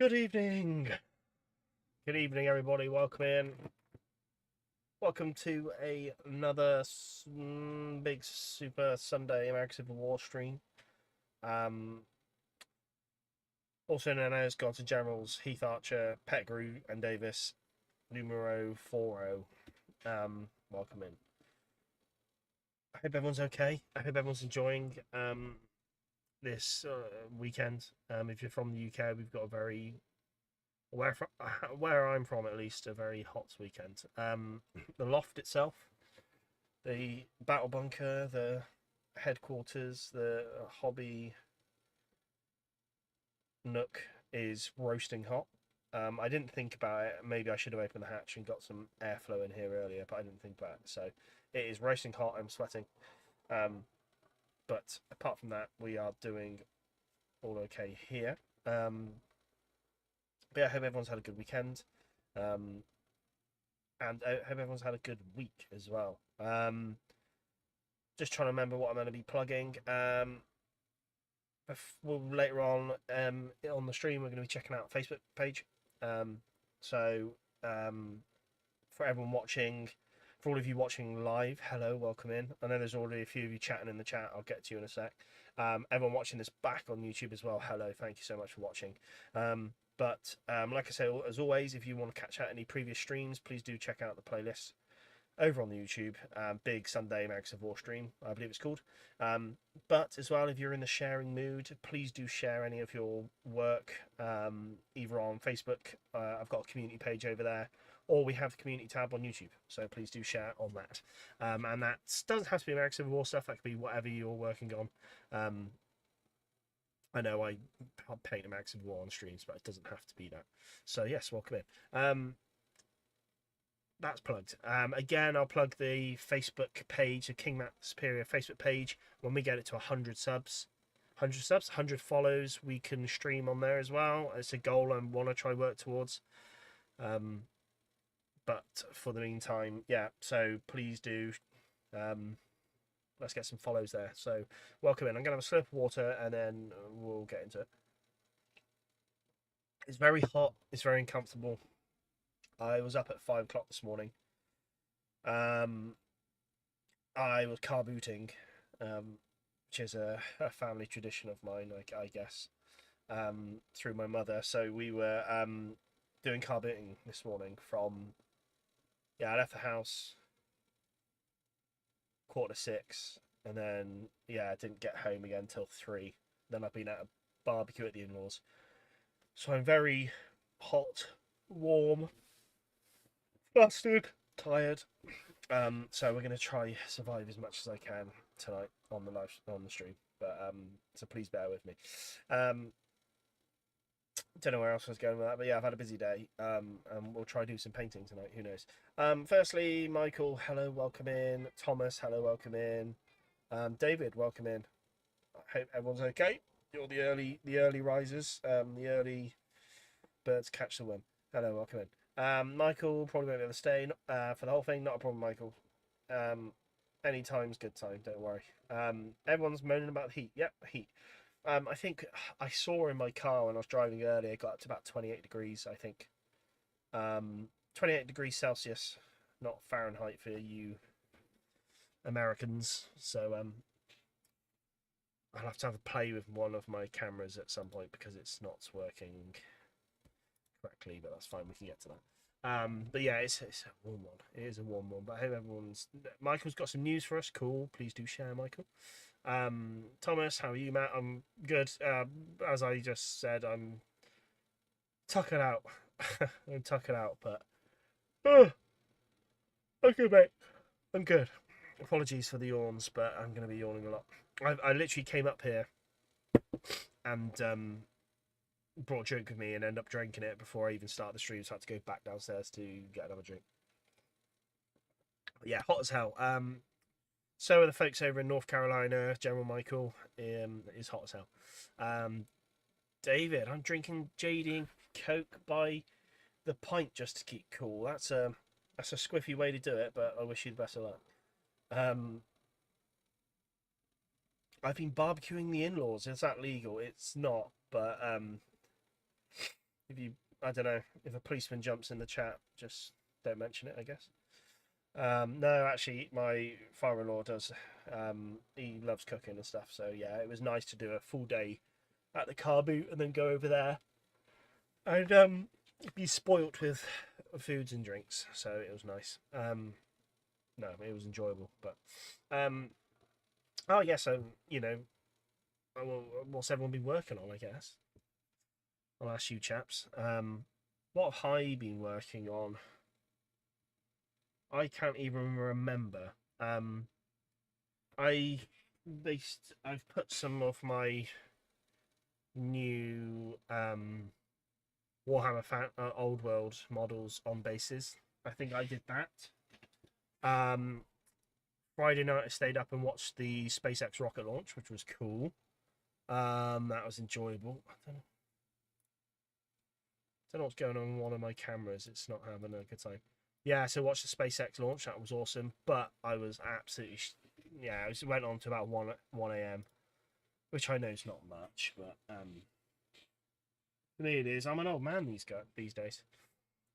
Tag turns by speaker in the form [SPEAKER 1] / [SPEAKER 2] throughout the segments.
[SPEAKER 1] Good evening. Good evening, everybody. Welcome in. Welcome to another big super Sunday American Civil War stream. Um, Also known as Gods and Generals, Heath Archer, Pettigrew, and Davis, numero 40. Welcome in. I hope everyone's okay. I hope everyone's enjoying this weekend. If you're from the UK, we've got a very where I'm from, at least, a very hot weekend. The loft itself, the battle bunker, the headquarters, the hobby nook is roasting hot. I didn't think about it. Maybe I should have opened the hatch and got some airflow in here earlier, but I didn't think about it. So it is roasting hot. I'm sweating. But apart from that, we are doing all okay here. But yeah, I hope everyone's had a good weekend. And I hope everyone's had a good week as well. Just trying to remember what I'm going to be plugging. Later on the stream, we're going to be checking out Facebook page. So for everyone watching, for all of you watching live, hello, welcome in. I know there's already a few of you chatting in the chat. I'll get to you in a sec. Everyone watching this back on YouTube as well, hello, thank you so much for watching. But like I say, as always, if you want to catch out any previous streams, please do check out the playlist over on the YouTube. Big Sunday American Civil War stream, I believe it's called. But as well, if you're in the sharing mood, please do share any of your work, either on Facebook. I've got a community page over there, or we have the community tab on YouTube. So please do share on that. And that doesn't have to be American Civil War stuff. That could be whatever you're working on. I know I paint American Civil War on streams, but it doesn't have to be that. So yes, welcome in. That's plugged. Again, I'll plug the Facebook page, the KingMATTheSuperior Facebook page. When we get it to 100 subs, 100 follows, we can stream on there as well. It's a goal I want to try work towards. But for the meantime, yeah. So please do. Let's get some follows there. So welcome in. I'm going to have a slurp of water and then we'll get into it. It's very hot. It's very uncomfortable. I was up at 5 o'clock this morning. I was car booting, which is a family tradition of mine, I guess, through my mother. So we were doing car booting this morning from, I left the house 5:45, and then I didn't get home again till 3. Then I've been at a barbecue at the in-laws, so I'm very hot, warm, flustered, tired. So we're gonna try survive as much as I can tonight on the stream. But so please bear with me. Don't know where else I was going with that, but yeah, I've had a busy day. And we'll try do some painting tonight. Who knows? Firstly, Michael, hello, welcome in. Thomas, hello, welcome in. David, welcome in. I hope everyone's okay. You're the early risers. The early birds catch the worm. Hello, welcome in. Michael probably won't be able to stay for the whole thing. Not a problem, Michael. Any time's good time. Don't worry. Everyone's moaning about the heat. Yep, heat. I think I saw in my car when I was driving earlier, it got up to about 28 degrees, I think. 28 degrees Celsius, not Fahrenheit for you Americans. So I'll have to have a play with one of my cameras at some point because it's not working correctly, but that's fine. We can get to that. But yeah, it's a warm one. It is a warm one. But I hope everyone's. Michael's got some news for us. Cool. Please do share, Michael. Thomas, how are you, Matt? I'm good. As I just said, I'm tucking out. I'm tucking out, but okay, mate. I'm good. Apologies for the yawns, but I'm going to be yawning a lot. I literally came up here and brought a drink with me and ended up drinking it before I even started the stream, so I had to go back downstairs to get another drink. But yeah, hot as hell. So are the folks over in North Carolina. General Michael is hot as hell. David, I'm drinking JD Coke by the pint just to keep cool. That's a squiffy way to do it, but I wish you the best of luck. I've been barbecuing the in-laws. Is that legal? It's not, but if you, I don't know, if a policeman jumps in the chat, just don't mention it, I guess. No, actually, my father-in-law does. He loves cooking and stuff, so yeah, it was nice to do a full day at the car boot and then go over there and be spoilt with foods and drinks. So it was nice. No, it was enjoyable. But oh yeah, so you know, what's everyone been working on? I guess I'll ask you chaps. What have I been working on? I can't even remember. I've put some of my new Warhammer Old World models on bases. I think I did that. Friday night I stayed up and watched the SpaceX rocket launch, which was cool. That was enjoyable. I don't know what's going on with one of my cameras. It's not having a good time. Yeah, so watched the SpaceX launch. That was awesome. But I was absolutely... Yeah, it went on to about 1 a.m., which I know is not much, but for me it is. I'm an old man these days.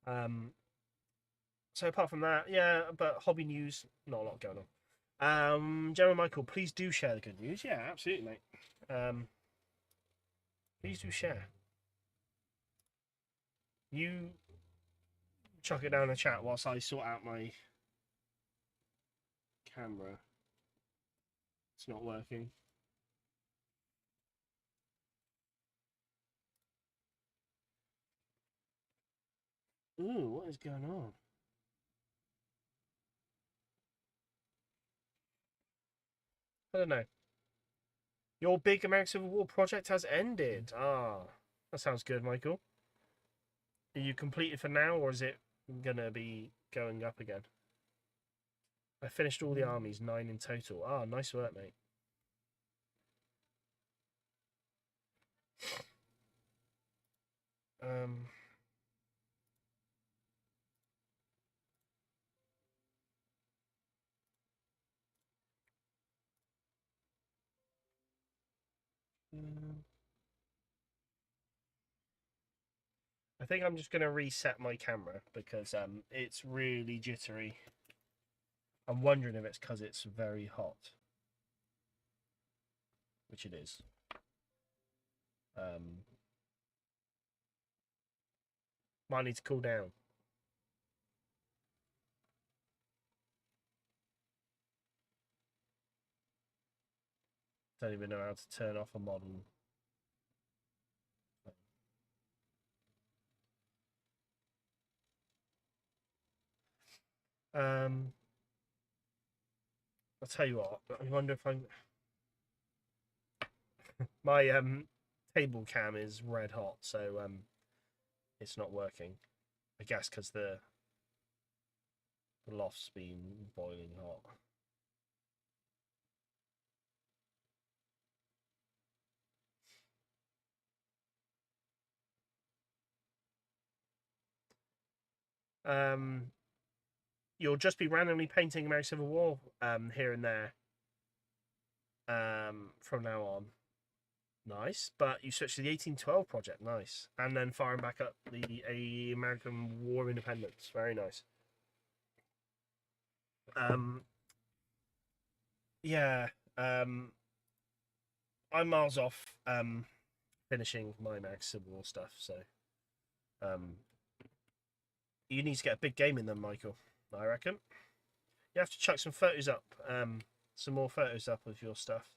[SPEAKER 1] So apart from that, yeah, but hobby news, not a lot going on. General Michael, please do share the good news. Yeah, absolutely, mate. Please do share. You chuck it down in the chat whilst I sort out my camera. It's not working. Ooh, what is going on? I don't know. Your big American Civil War project has ended. Ah, that sounds good, Michael. Are you completed for now, or is it gonna be going up again? I finished all the armies, 9 in total. Ah, nice work, mate. I think I'm just going to reset my camera because it's really jittery. I'm wondering if it's because it's very hot, which it is. Might need to cool down. Don't even know how to turn off a modern. I'll tell you what. I wonder if I'm. My table cam is red hot, so it's not working. I guess because the loft's been boiling hot. You'll just be randomly painting American Civil War here and there from now on. Nice, but you switched to the 1812 project. Nice, and then firing back up the American War of Independence. Very nice. Yeah. I'm miles off finishing my American Civil War stuff, so you need to get a big game in them, Michael. I reckon you have to chuck some photos up, some more photos up of your stuff.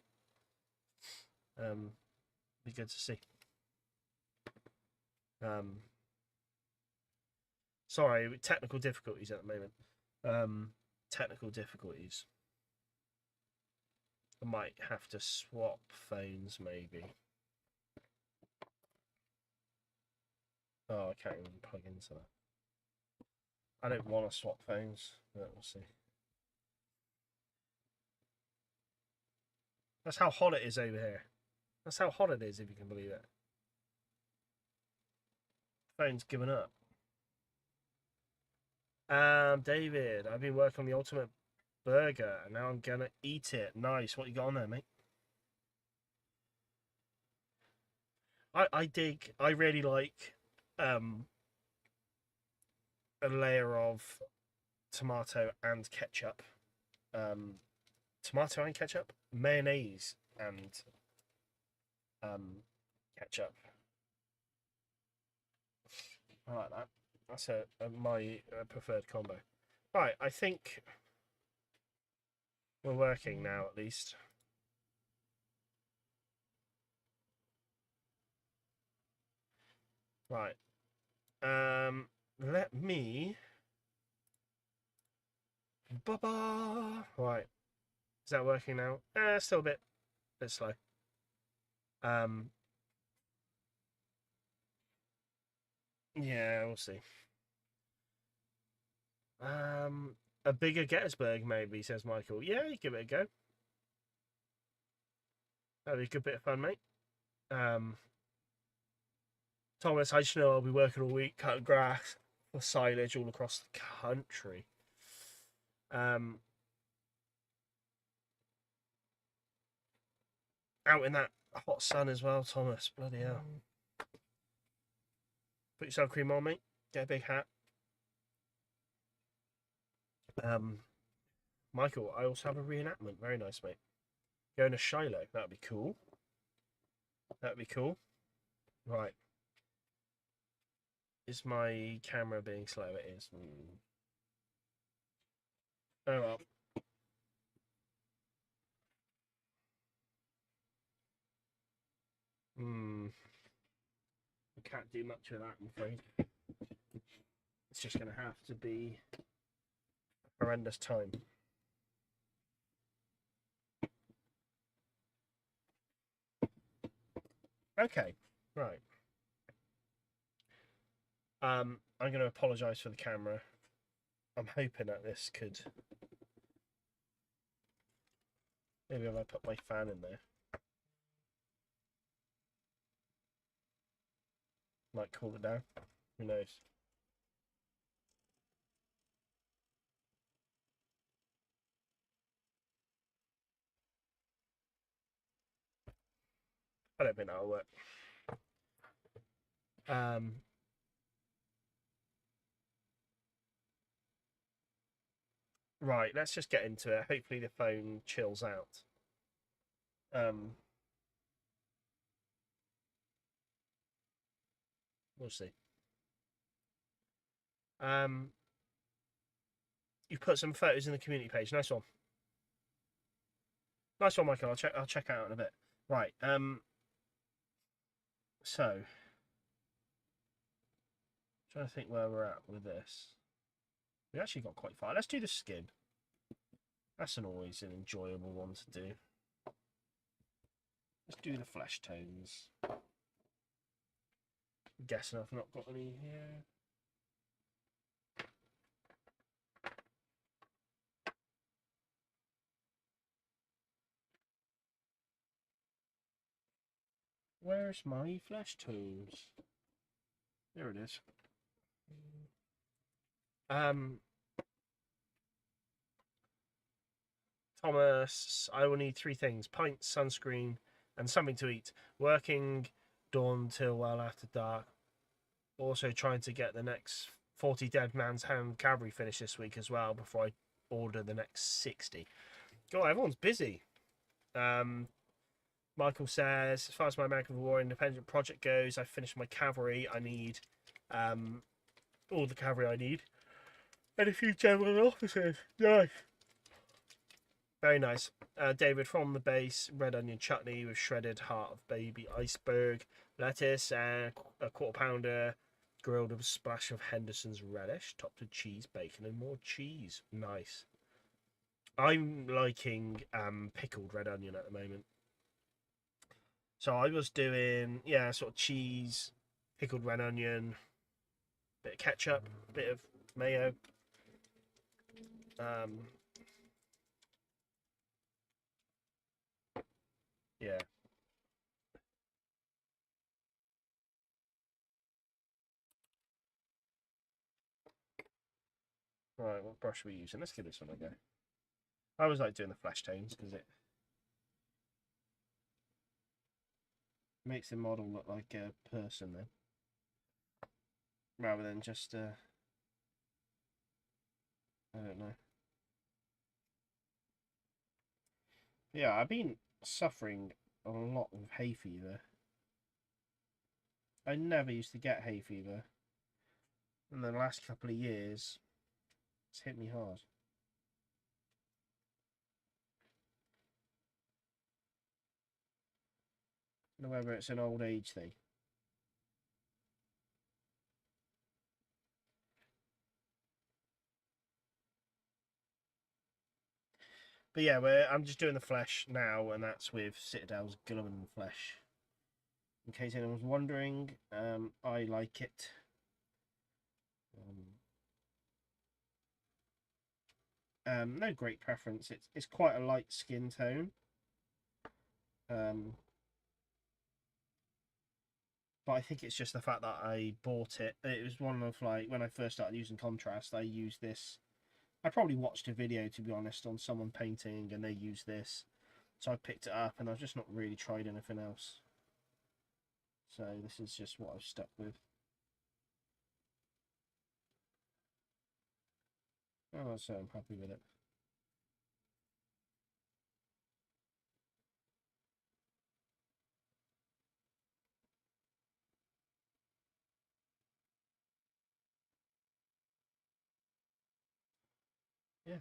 [SPEAKER 1] Be good to see. Sorry, technical difficulties at the moment. Technical difficulties. I might have to swap phones, maybe. Oh, I can't even plug into that. I don't want to swap phones, but we'll see. That's how hot it is over here. That's how hot it is, if you can believe it. Phone's given up. David, I've been working on the ultimate burger, and now I'm gonna eat it. Nice. What you got on there, mate? I really like a layer of tomato and ketchup, mayonnaise and ketchup. I like that. That's my preferred combo. Right, I think we're working now at least. Right. Let me. Ba-ba. Right. Is that working now? Still a bit slow. Yeah, we'll see. A bigger Gettysburg, maybe, says Michael. Yeah, you give it a go. That'd be a good bit of fun, mate. Thomas, I just know I'll be working all week cutting grass for silage all across the country. Out in that hot sun as well, Thomas. Bloody hell. Put your sun cream on, mate. Get a big hat. Michael, I also have a reenactment. Very nice, mate. Going to Shiloh. That'd be cool. That'd be cool. Right. Is my camera being slow? It is. Oh well. I can't do much of that, I'm afraid. It's just going to have to be a horrendous time. Okay, right. I'm going to apologise for the camera. I'm hoping that this could... Maybe if I put my fan in there. Might cool it down. Who knows? I don't think that'll work. Right, let's just get into it. Hopefully the phone chills out. We'll see. You've put some photos in the community page. Nice one. Nice one, Michael. I'll check out in a bit. Right. So trying to think where we're at with this. We actually got quite far. Let's do the skin. That's always an enjoyable one to do. Let's do the flesh tones. I'm guessing I've not got any here. Where's my flesh tones? There it is. Thomas, I will need 3 things: pints, sunscreen, and something to eat. Working dawn till well after dark. Also trying to get the next 40 Dead Man's Hand cavalry finish this week as well before I order the next 60. God, everyone's busy. Michael says, as far as my American War Independent project goes, I finished my cavalry. I need all the cavalry I need. And a few general officers. Nice. Very nice. David, from the base, red onion chutney with shredded heart of baby iceberg, lettuce, and a quarter pounder grilled with a splash of Henderson's relish, topped with cheese, bacon, and more cheese. Nice. I'm liking pickled red onion at the moment. So I was doing, yeah, sort of cheese, pickled red onion, bit of ketchup, bit of mayo. Yeah. Right, what brush are we using? Let's give this one a go. I always like doing the flash tones because it makes the model look like a person then. rather than just I don't know. Yeah, I've been suffering a lot of hay fever. I never used to get hay fever. In the last couple of years, it's hit me hard. I don't know whether it's an old age thing. But yeah, I'm just doing the flesh now, and that's with Citadel's Guilliman flesh. In case anyone's wondering, I like it. No great preference. It's quite a light skin tone. But I think it's just the fact that I bought it. It was one of, like, when I first started using contrast, I used this. I probably watched a video, to be honest, on someone painting, and they used this. So I picked it up, and I've just not really tried anything else. So this is just what I've stuck with. Oh, so I'm happy with it. Yeah.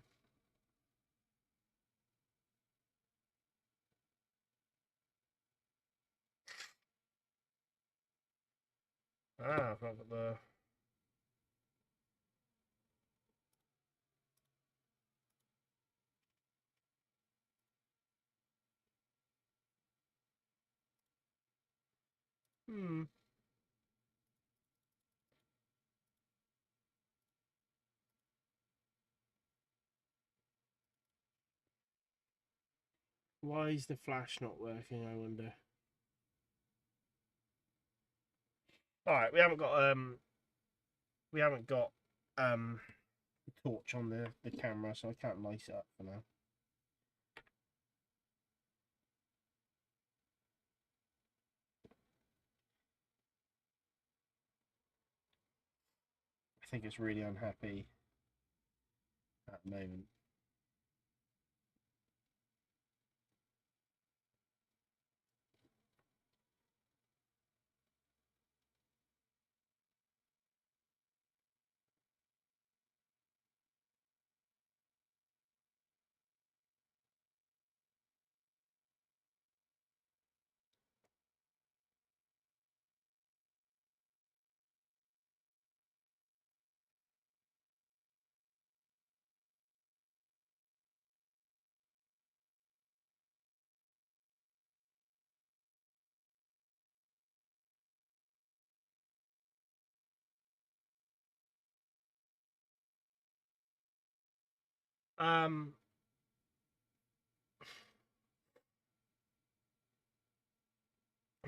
[SPEAKER 1] Ah, I've not got the... Why is the flash not working, I wonder? Alright, we haven't got the torch on the camera, so I can't light it up for now. I think it's really unhappy at the moment.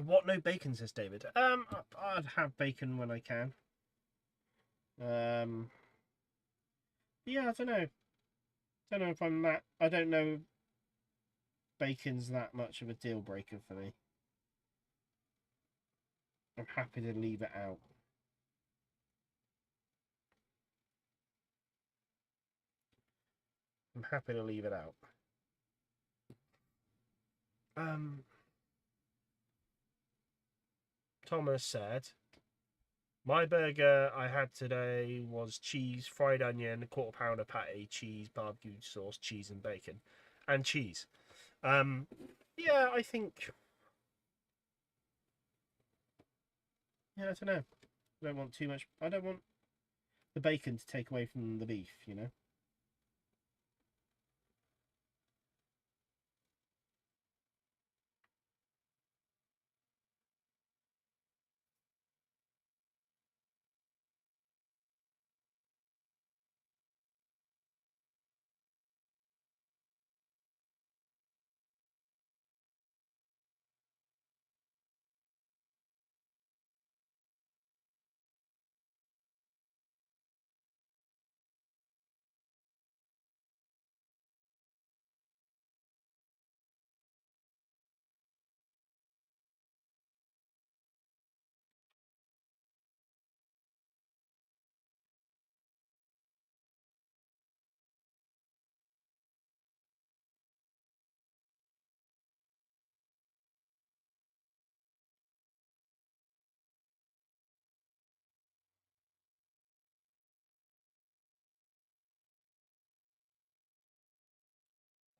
[SPEAKER 1] What no bacon, says David. I'd have bacon when I can. Yeah, I don't know. Don't know if I'm that. I don't know. Bacon's that much of a deal breaker for me. I'm happy to leave it out. I'm happy to leave it out. Thomas said, my burger I had today was cheese, fried onion, quarter pounder patty, cheese, barbecue sauce, cheese and bacon. And cheese. Yeah, I think... Yeah, I don't know. I don't want too much... I don't want the bacon to take away from the beef, you know?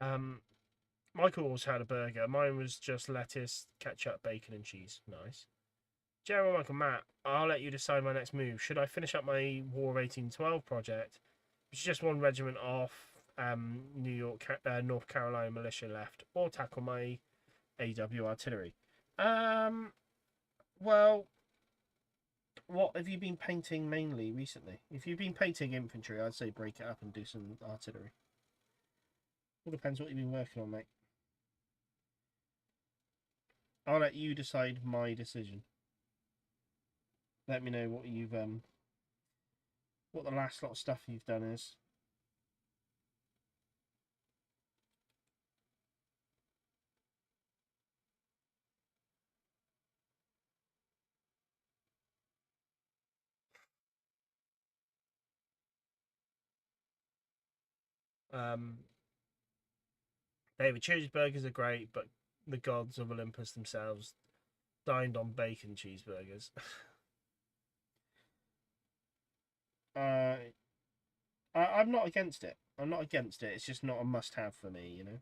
[SPEAKER 1] Michael also had a burger. Mine was just lettuce, ketchup, bacon, and cheese. Nice. Gerald, Michael, Matt, I'll let you decide my next move. Should I finish up my War of 1812 project, which is just one regiment off North Carolina militia left, or tackle my AW artillery? Well, what have you been painting mainly recently? If you've been painting infantry, I'd say break it up and do some artillery. All depends what you've been working on, mate. I'll let you decide my decision. Let me know what you've what the last lot of stuff you've done is. David, cheeseburgers are great, but the gods of Olympus themselves dined on bacon cheeseburgers. I'm not against it. I'm not against it. It's just not a must-have for me, you know.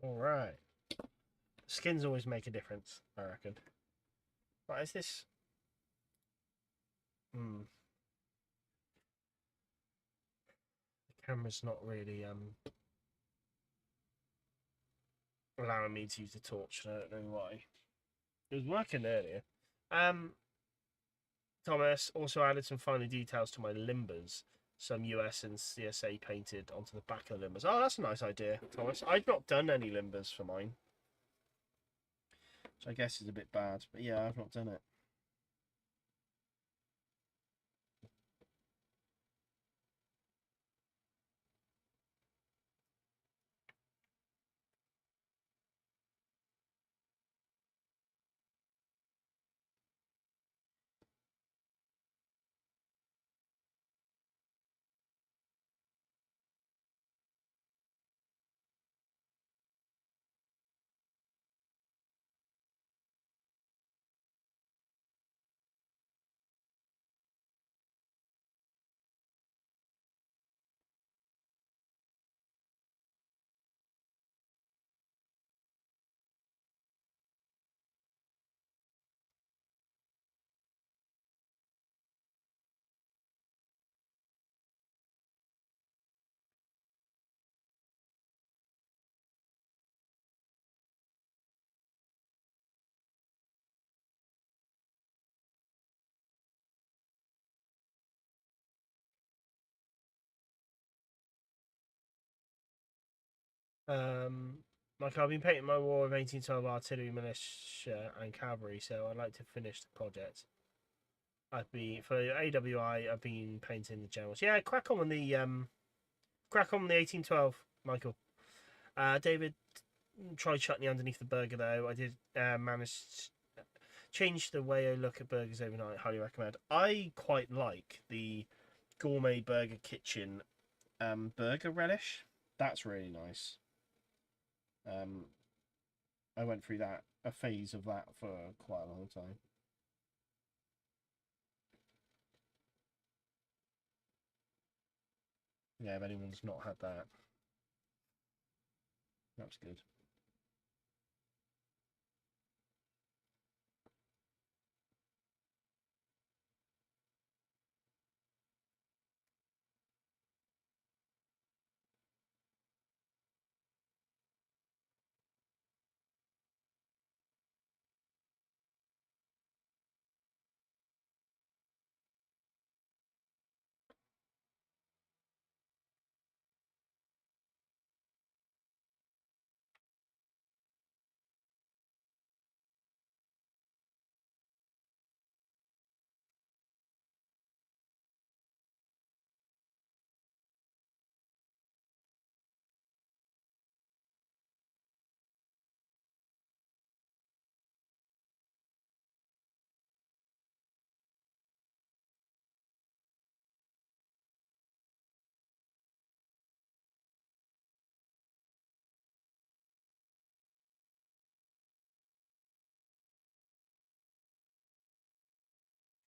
[SPEAKER 1] All right. Skins always make a difference, I reckon. What is this? Hmm. The camera's not really allowing me to use the torch. I don't know why. It was working earlier. Um, Thomas also added some finer details to my limbers. Some US and CSA painted onto the back of the limbers. Oh, that's a nice idea, Thomas. I've not done any limbers for mine, which I guess is a bit bad. But yeah, I've not done it. Um, like I've been painting my War of 1812 artillery, militia, and cavalry, so I'd like to finish the project. I've been for AWI. I've been painting the generals. Yeah, crack on the 1812, Michael. David tried chutney underneath the burger though. I did manage to change the way I look at burgers overnight. Highly recommend. I quite like the gourmet burger kitchen burger relish. That's really nice. Um, I went through a phase of that for quite a long time. Yeah, if anyone's not had that, that's good.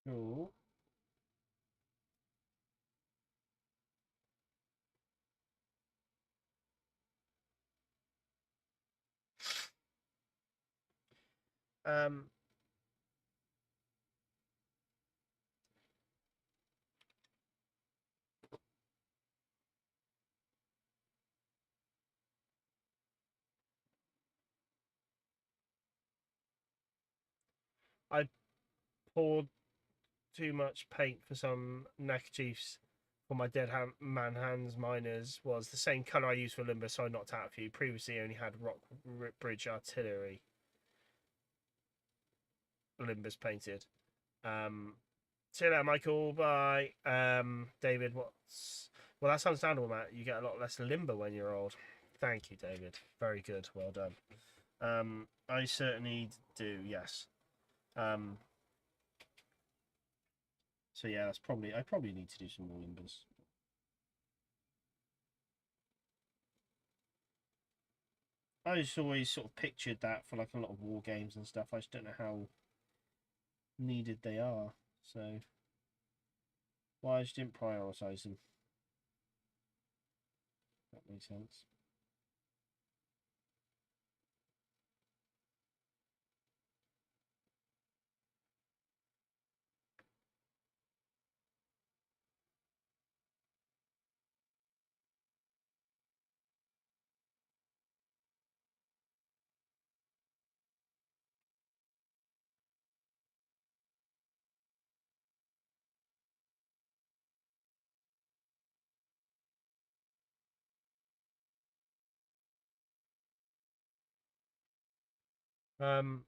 [SPEAKER 1] Cool. Um, I poured too much paint for some neckerchiefs for my man hands miners. Was the same colour I used for Limber, so I knocked out a few. Previously, only had Rock Bridge Artillery Limbers painted. See you later, Michael. Bye. David, what's... Well, that's understandable, Matt. You get a lot less limber when you're old. Thank you, David. Very good. Well done. I certainly do, yes. So yeah, that's probably... I probably need to do some more limbers. I just always sort of pictured that for like a lot of war games and stuff. I just don't know how needed they are. So... Well, I just didn't prioritise them. That makes sense. Tom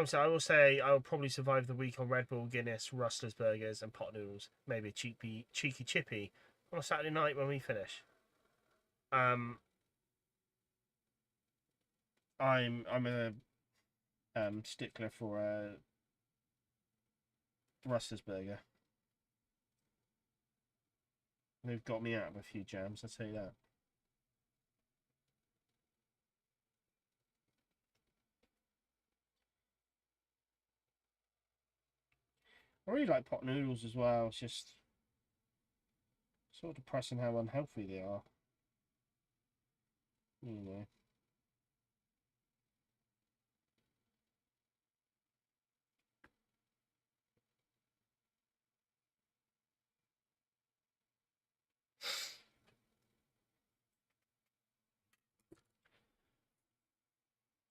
[SPEAKER 1] said, I will say I will probably survive the week on Red Bull, Guinness, Rustler's Burgers, and pot noodles. Maybe a cheeky chippy on a Saturday night when we finish. I'm a stickler for a Rustler's Burger. They've got me out of a few jams, I'll tell you that. I really like pot noodles as well. It's just sort of depressing how unhealthy they are. You know.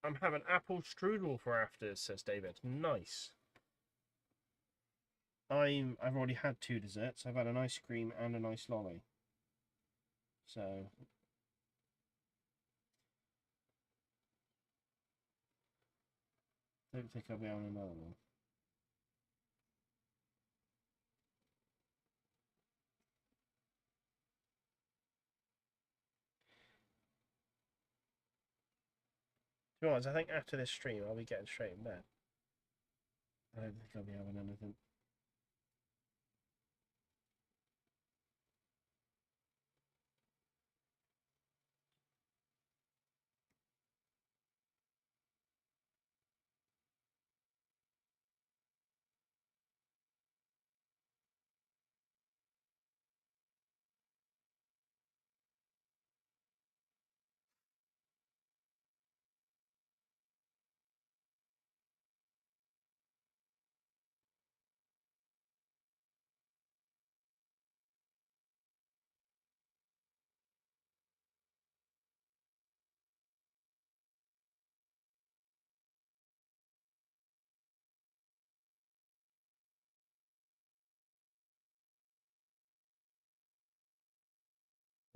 [SPEAKER 1] I'm having apple strudel for afters, says David. Nice. I've already had 2 desserts. I've had an ice cream and an ice lolly. So don't think I'll be having another one. To be honest, I think after this stream I'll be getting straight in bed. I don't think I'll be having anything.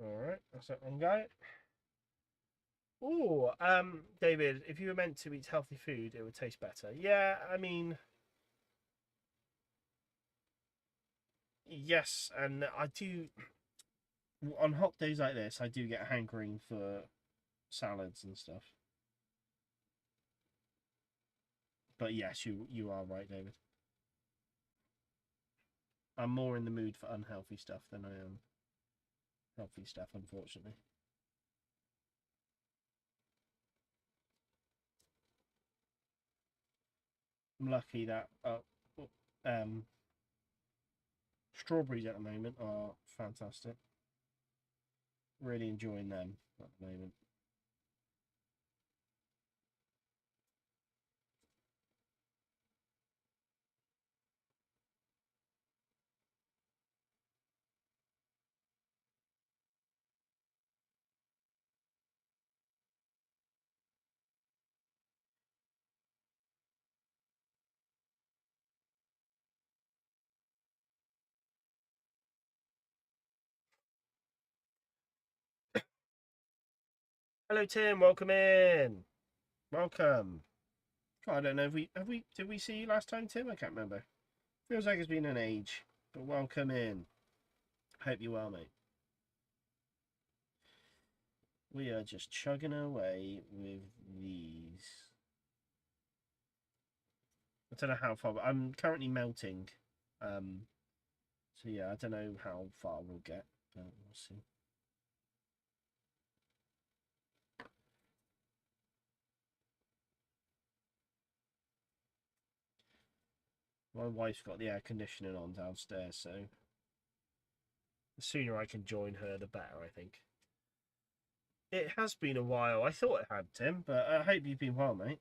[SPEAKER 1] Alright, that's that one guy. Oh, David, if you were meant to eat healthy food, it would taste better. Yeah, I mean, yes, and I do. On hot days like this, I do get a hankering for salads and stuff. But yes, you are right, David. I'm more in the mood for unhealthy stuff than I am healthy stuff, unfortunately. I'm lucky that um, strawberries at the moment are fantastic. Really enjoying them at the moment. Hello, Tim. Welcome in. Welcome. God, I don't know if we did we see you last time, Tim? I can't remember. Feels like it's been an age, but welcome in. Hope you're well, mate. We are just chugging away with these. I don't know how far, but I'm currently melting. So yeah, I don't know how far we'll get, but we'll see. My wife's got the air conditioning on downstairs, so the sooner I can join her, the better, I think. It has been a while. I thought it had, Tim, but I hope you've been well, mate.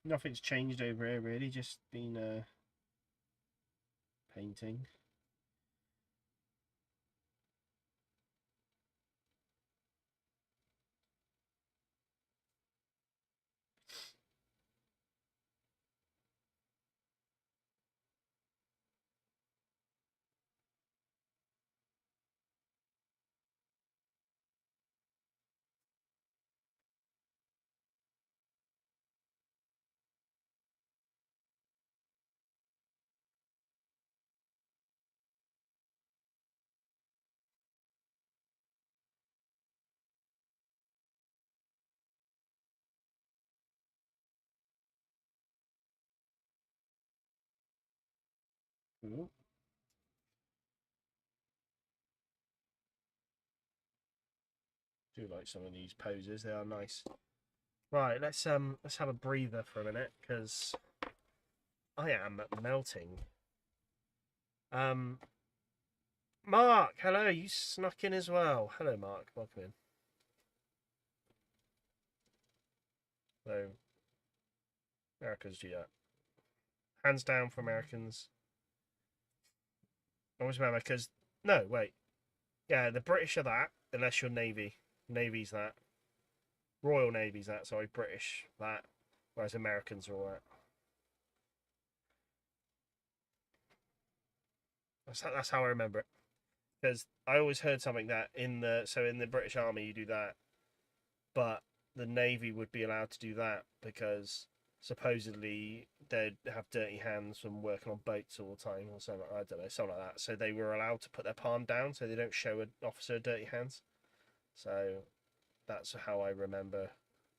[SPEAKER 1] Nothing's changed over here, really. Just been painting. Ooh. Do like some of these poses. They are nice. Right, let's have a breather for a minute because I am melting. Um, Mark, hello. You snuck in as well. Hello, Mark. Welcome in. So, Americans do that. Hands down for Americans. I always remember because no, wait, yeah, the British are that unless you're Navy. Navy's that. Royal Navy's that. Sorry, British that. Whereas Americans are all that. That's how I remember it. Because I always heard something that in the British Army you do that, but the Navy would be allowed to do that because supposedly they'd have dirty hands from working on boats all the time or something. I don't know, something like that. So they were allowed to put their palm down so they don't show an officer dirty hands. So that's how I remember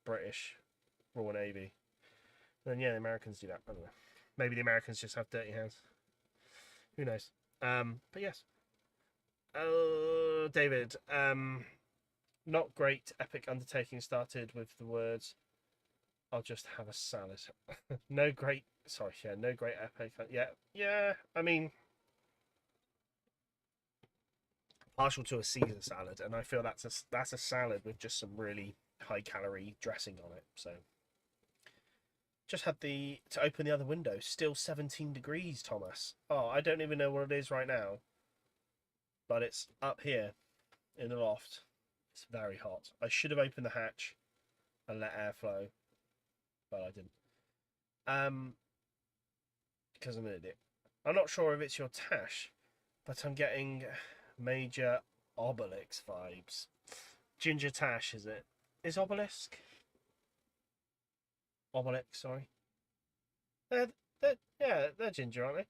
[SPEAKER 1] British Royal Navy. And then yeah, the Americans do that. I don't know. Maybe the Americans just have dirty hands. Who knows? But yes. Oh, David. Not great. Epic undertaking started with the words, "I'll just have a salad." No great. Sorry, yeah, no great epic. Yeah, yeah. I mean, partial to a Caesar salad, and I feel that's a salad with just some really high calorie dressing on it. So, just had to open the other window. Still 17 degrees, Thomas. Oh, I don't even know what it is right now, but it's up here in the loft. It's very hot. I should have opened the hatch and let air flow, but I didn't. Because I'm an idiot. I'm not sure if it's your Tash, but I'm getting Major Obelix vibes. Ginger Tash, is it? Is Obelisk? Obelix, sorry. They're ginger, aren't they?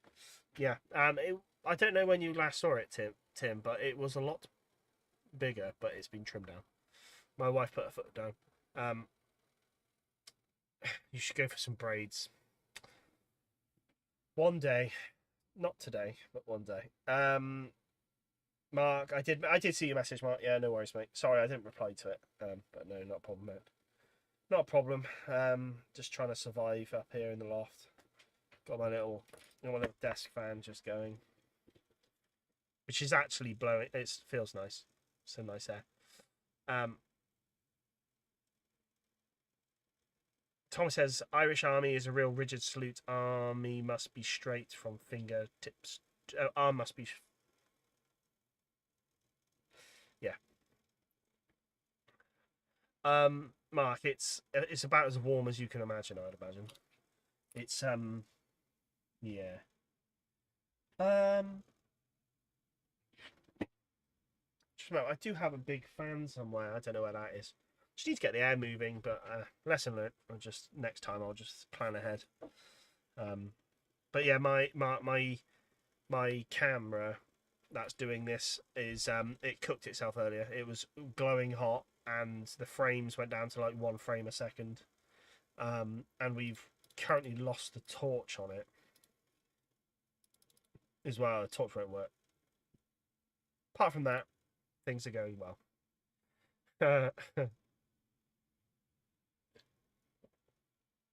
[SPEAKER 1] Yeah. I don't know when you last saw it, Tim, but it was a lot bigger, but it's been trimmed down. My wife put her foot down. You should go for some braids. One day, not today, but one day. Mark, I did see your message, Mark. Yeah, no worries, mate. Sorry, I didn't reply to it. But no, not a problem, mate. Not a problem. Just trying to survive up here in the loft. Got my little desk fan just going, which is actually blowing. It feels nice. So nice air. Tom says Irish Army is a real rigid salute. Army must be straight from fingertips. Arm must be. Yeah. Mark, it's about as warm as you can imagine. I'd imagine. It's yeah. I do have a big fan somewhere. I don't know where that is. Just need to get the air moving, but lesson learned. Next time I'll just plan ahead. But yeah, my camera that's doing this is it cooked itself earlier. It was glowing hot, and the frames went down to like 1 frame a second. And we've currently lost the torch on it as well. The torch won't work. Apart from that, things are going well.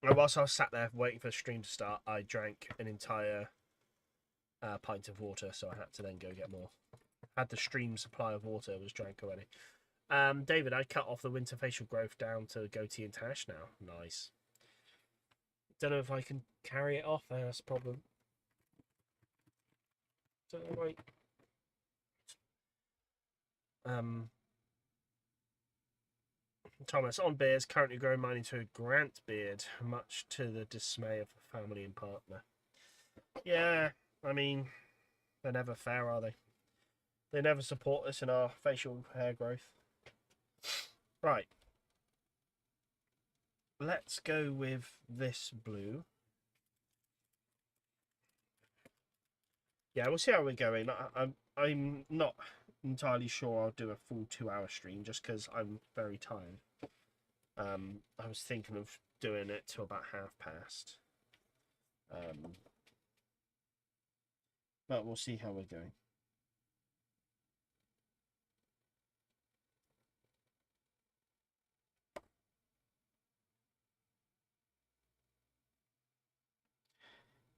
[SPEAKER 1] Whilst I was sat there waiting for the stream to start, I drank an entire pint of water, so I had to then go get more. Had the stream supply of water was drank already. David, I cut off the winter facial growth down to goatee and tash now. Nice. Don't know if I can carry it off. That's a problem. Don't know, right. Thomas, on beers, currently growing mine into a Grant beard, much to the dismay of the family and partner. Yeah, I mean, they're never fair, are they? They never support us in our facial hair growth. Right. Let's go with this blue. Yeah, we'll see how we're going. I'm not entirely sure I'll do a full 2-hour stream just because I'm very tired. I was thinking of doing it to about past. But we'll see how we're going.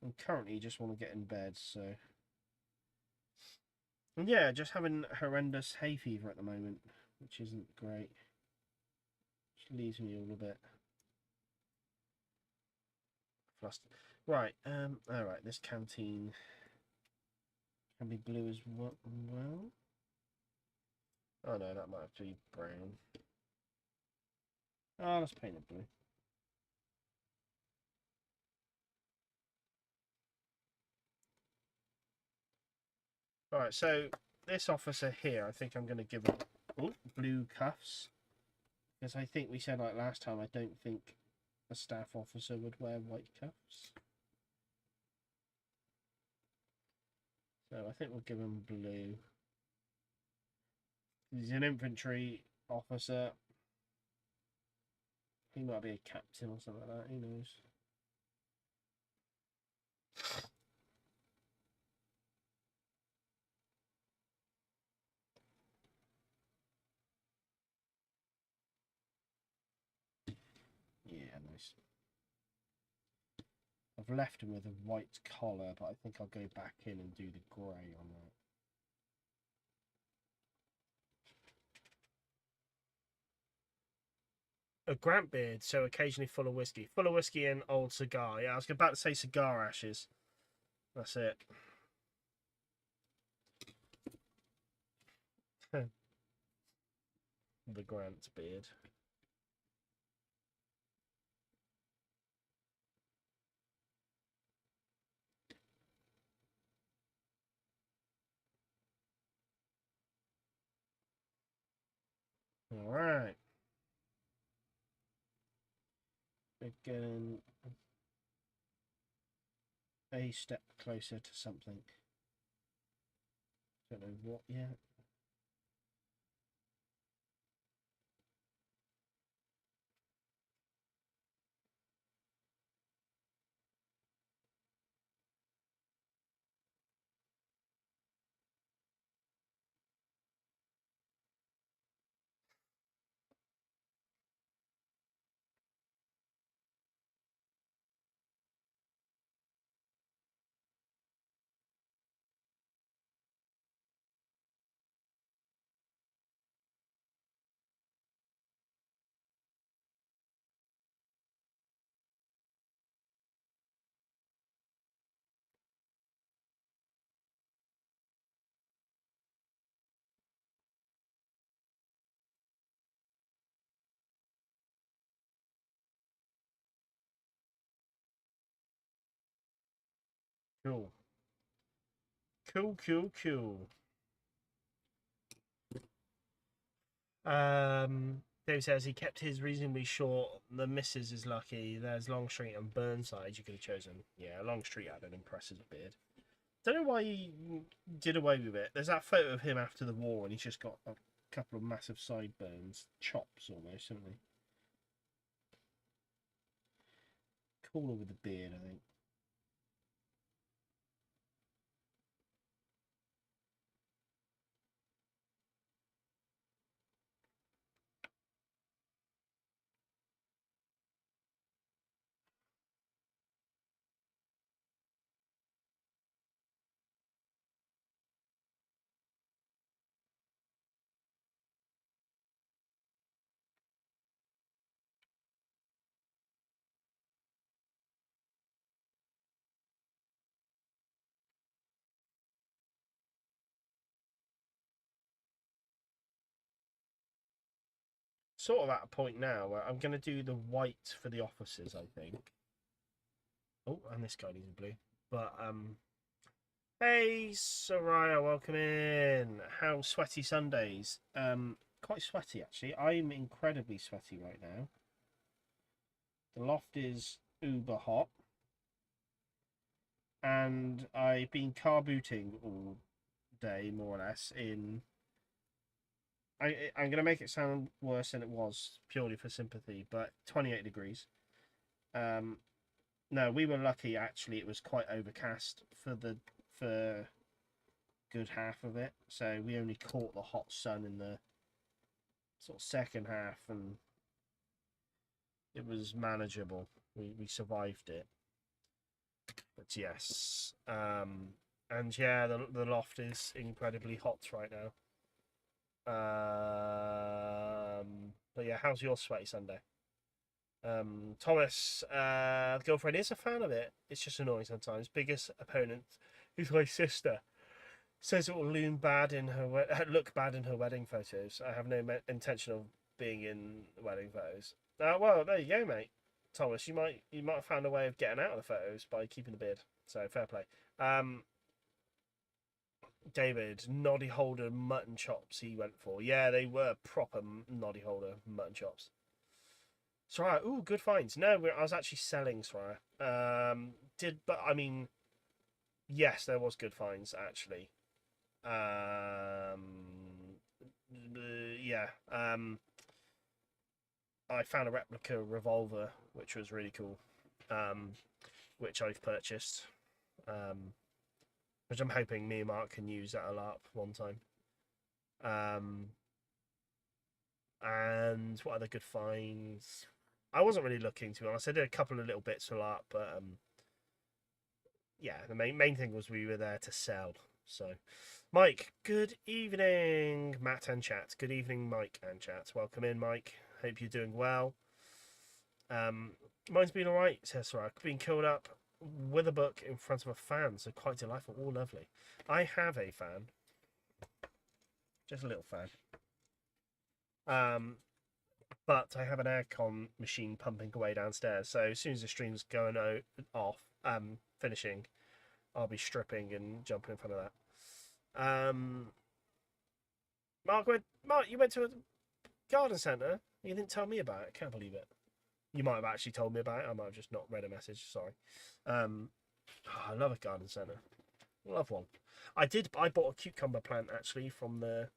[SPEAKER 1] I currently just want to get in bed, so. And yeah, just having horrendous hay fever at the moment, which isn't great. Which leaves me all a bit flustered. Right, alright, this canteen can be blue as well. Oh no, that might have to be brown. Oh, let's paint it blue. Alright, so this officer here, I think I'm going to give him blue cuffs. Because I think we said like last time, I don't think a staff officer would wear white cuffs. So I think we'll give him blue. He's an infantry officer. He might be a captain or something like that, who knows. Yeah, nice. I've left him with a white collar, but I think I'll go back in and do the grey on that. A Grant beard, so occasionally full of whiskey. Full of whiskey and old cigar. Yeah, I was about to say cigar ashes. That's it. The Grant beard. All right. We're getting a step closer to something. Don't know what yet. Cool. Cool. Dave says he kept his reasonably short. The missus is lucky. There's Longstreet and Burnside you could have chosen. Yeah, Longstreet had an impressive beard. Don't know why he did away with it. There's that photo of him after the war, and he's just got a couple of massive sideburns, chops almost, haven't he? Cooler with the beard, I think. Sort of at a point now where I'm going to do the white for the officers, I think. Oh, and this guy needs a blue. But, hey, Soraya, welcome in. How sweaty Sundays? Quite sweaty, actually. I'm incredibly sweaty right now. The loft is uber hot. And I've been car booting all day, more or less, in... I'm going to make it sound worse than it was, purely for sympathy, but 28 degrees. No, we were lucky, actually. It was quite overcast for good half of it, so we only caught the hot sun in the sort of second half, and it was manageable. We survived it. But yes, and yeah, the loft is incredibly hot right now. But yeah, how's your sweaty Sunday? Thomas, the girlfriend is a fan of it. It's just annoying sometimes. Biggest opponent is my sister. Says it will look bad in her wedding photos. I have no intention of being in wedding photos. Well, there you go, mate. Thomas, you might have found a way of getting out of the photos by keeping the beard. So fair play. David, noddy holder mutton chops he went for. Yeah, they were proper noddy holder mutton chops. Soraya, ooh, good finds. No, I was actually selling Soraya. But I mean, yes, there was good finds actually. Yeah. I found a replica revolver, which was really cool. Which I've purchased. Which I'm hoping me and Mark can use at a LARP one time. And what other good finds? I wasn't really looking, to be honest. I did a couple of little bits for LARP, but yeah, the main thing was we were there to sell. So, Mike, good evening, Matt and chat. Good evening, Mike and chat. Welcome in, Mike. Hope you're doing well. Mine's been alright, says Sarah. Being curled up with a book in front of a fan, so quite delightful. All lovely. I have a fan, just a little fan. But I have an aircon machine pumping away downstairs. So as soon as the stream's going off, finishing, I'll be stripping and jumping in front of that. Mark, you went to Garden centre? You didn't tell me about it. Can't believe it. You might have actually told me about it. I might have just not read a message. Sorry. I love a garden centre. Love one. I bought a cucumber plant actually from the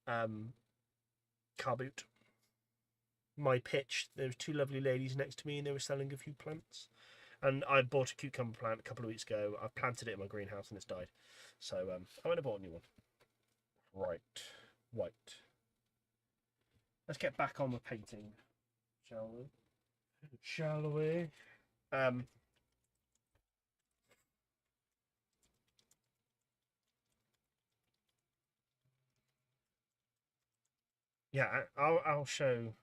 [SPEAKER 1] car boot. My pitch. There was two lovely ladies next to me, and they were selling a few plants. And I bought a cucumber plant a couple of weeks ago. I planted it in my greenhouse, and it's died. So I went and bought a new one. Right. White. Let's get back on with painting, shall we? Shall we? Yeah, I'll show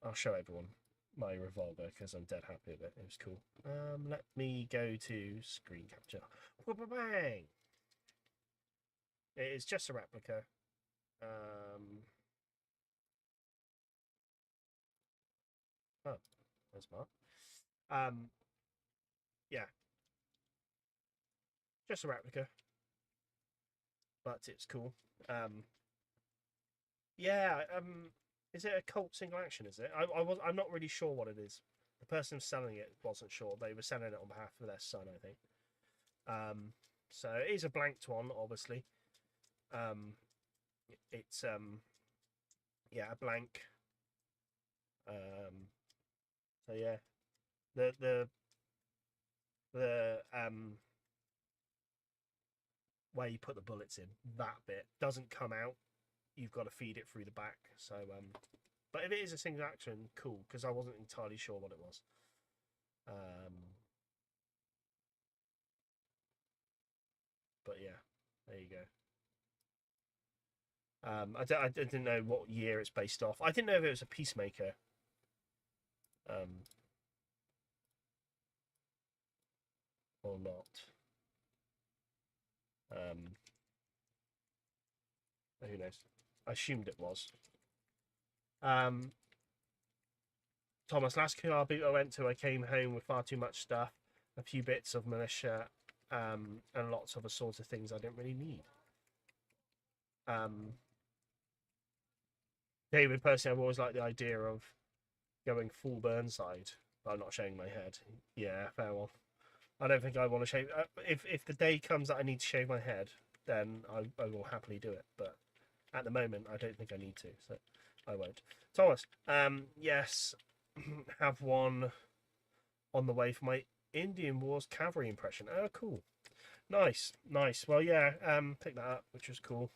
[SPEAKER 1] everyone my revolver because I'm dead happy with it. It was cool. Let me go to screen capture. Bang! It is just a replica. Oh, there's Mark. Yeah, just a replica, but it's cool. Yeah. Is it a Colt single action? Is it? I'm not really sure what it is. The person selling it wasn't sure. They were selling it on behalf of their son, I think. So it is a blanked one, obviously. It's yeah, a blank. So yeah, the where you put the bullets in, that bit doesn't come out. You've got to feed it through the back. So but if it is a single action, cool, because I wasn't entirely sure what it was. But yeah, there you go. I didn't know what year it's based off. I didn't know if it was a Peacemaker. Or not. Who knows? I assumed it was. Thomas, last car boot I went to, I came home with far too much stuff, a few bits of militia, and lots of the sorts of things I didn't really need. David, personally, I've always liked the idea of going full Burnside, but I'm not shaving my head. Yeah, fair one. I don't think I want to shave. If the day comes that I need to shave my head, then I will happily do it. But at the moment, I don't think I need to, so I won't. Thomas, yes, have one on the way for my Indian Wars cavalry impression. Oh, cool. Nice, nice. Well, yeah, picked that up, which was cool.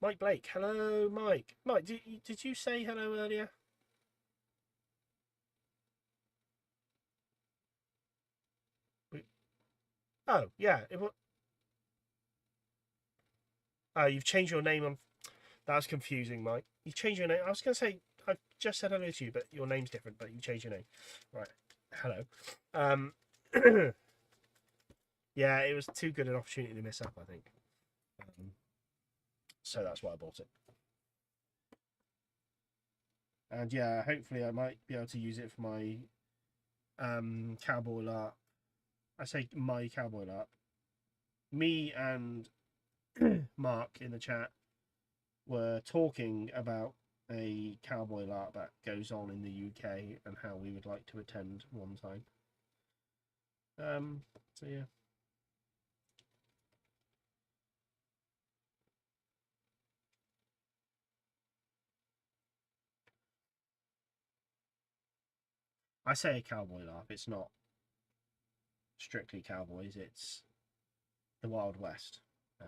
[SPEAKER 1] Mike Blake. Hello, Mike. Mike, did you say hello earlier? Oh, yeah. You've changed your name on. That's confusing, Mike. You changed your name. I was going to say I just said hello to you, but your name's different. But you changed your name. Right. Hello. Yeah, it was too good an opportunity to miss up, I think. So that's why I bought it. And yeah, hopefully I might be able to use it for my cowboy lark. I say my cowboy lark. Me and Mark in the chat were talking about a cowboy lark that goes on in the UK and how we would like to attend one time. So yeah. I say a cowboy lark, it's not strictly cowboys, it's the Wild West. I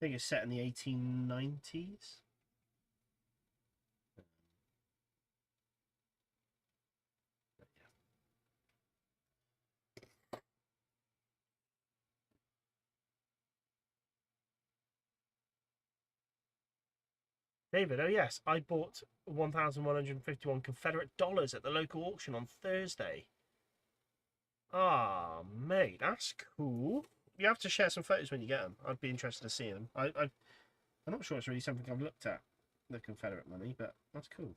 [SPEAKER 1] think it's set in the 1890s. David, oh yes, I bought 1,151 Confederate dollars at the local auction on Thursday. Ah, mate, that's cool. You have to share some photos when you get them. I'd be interested to see them. I'm not sure it's really something I've looked at, the Confederate money, but that's cool.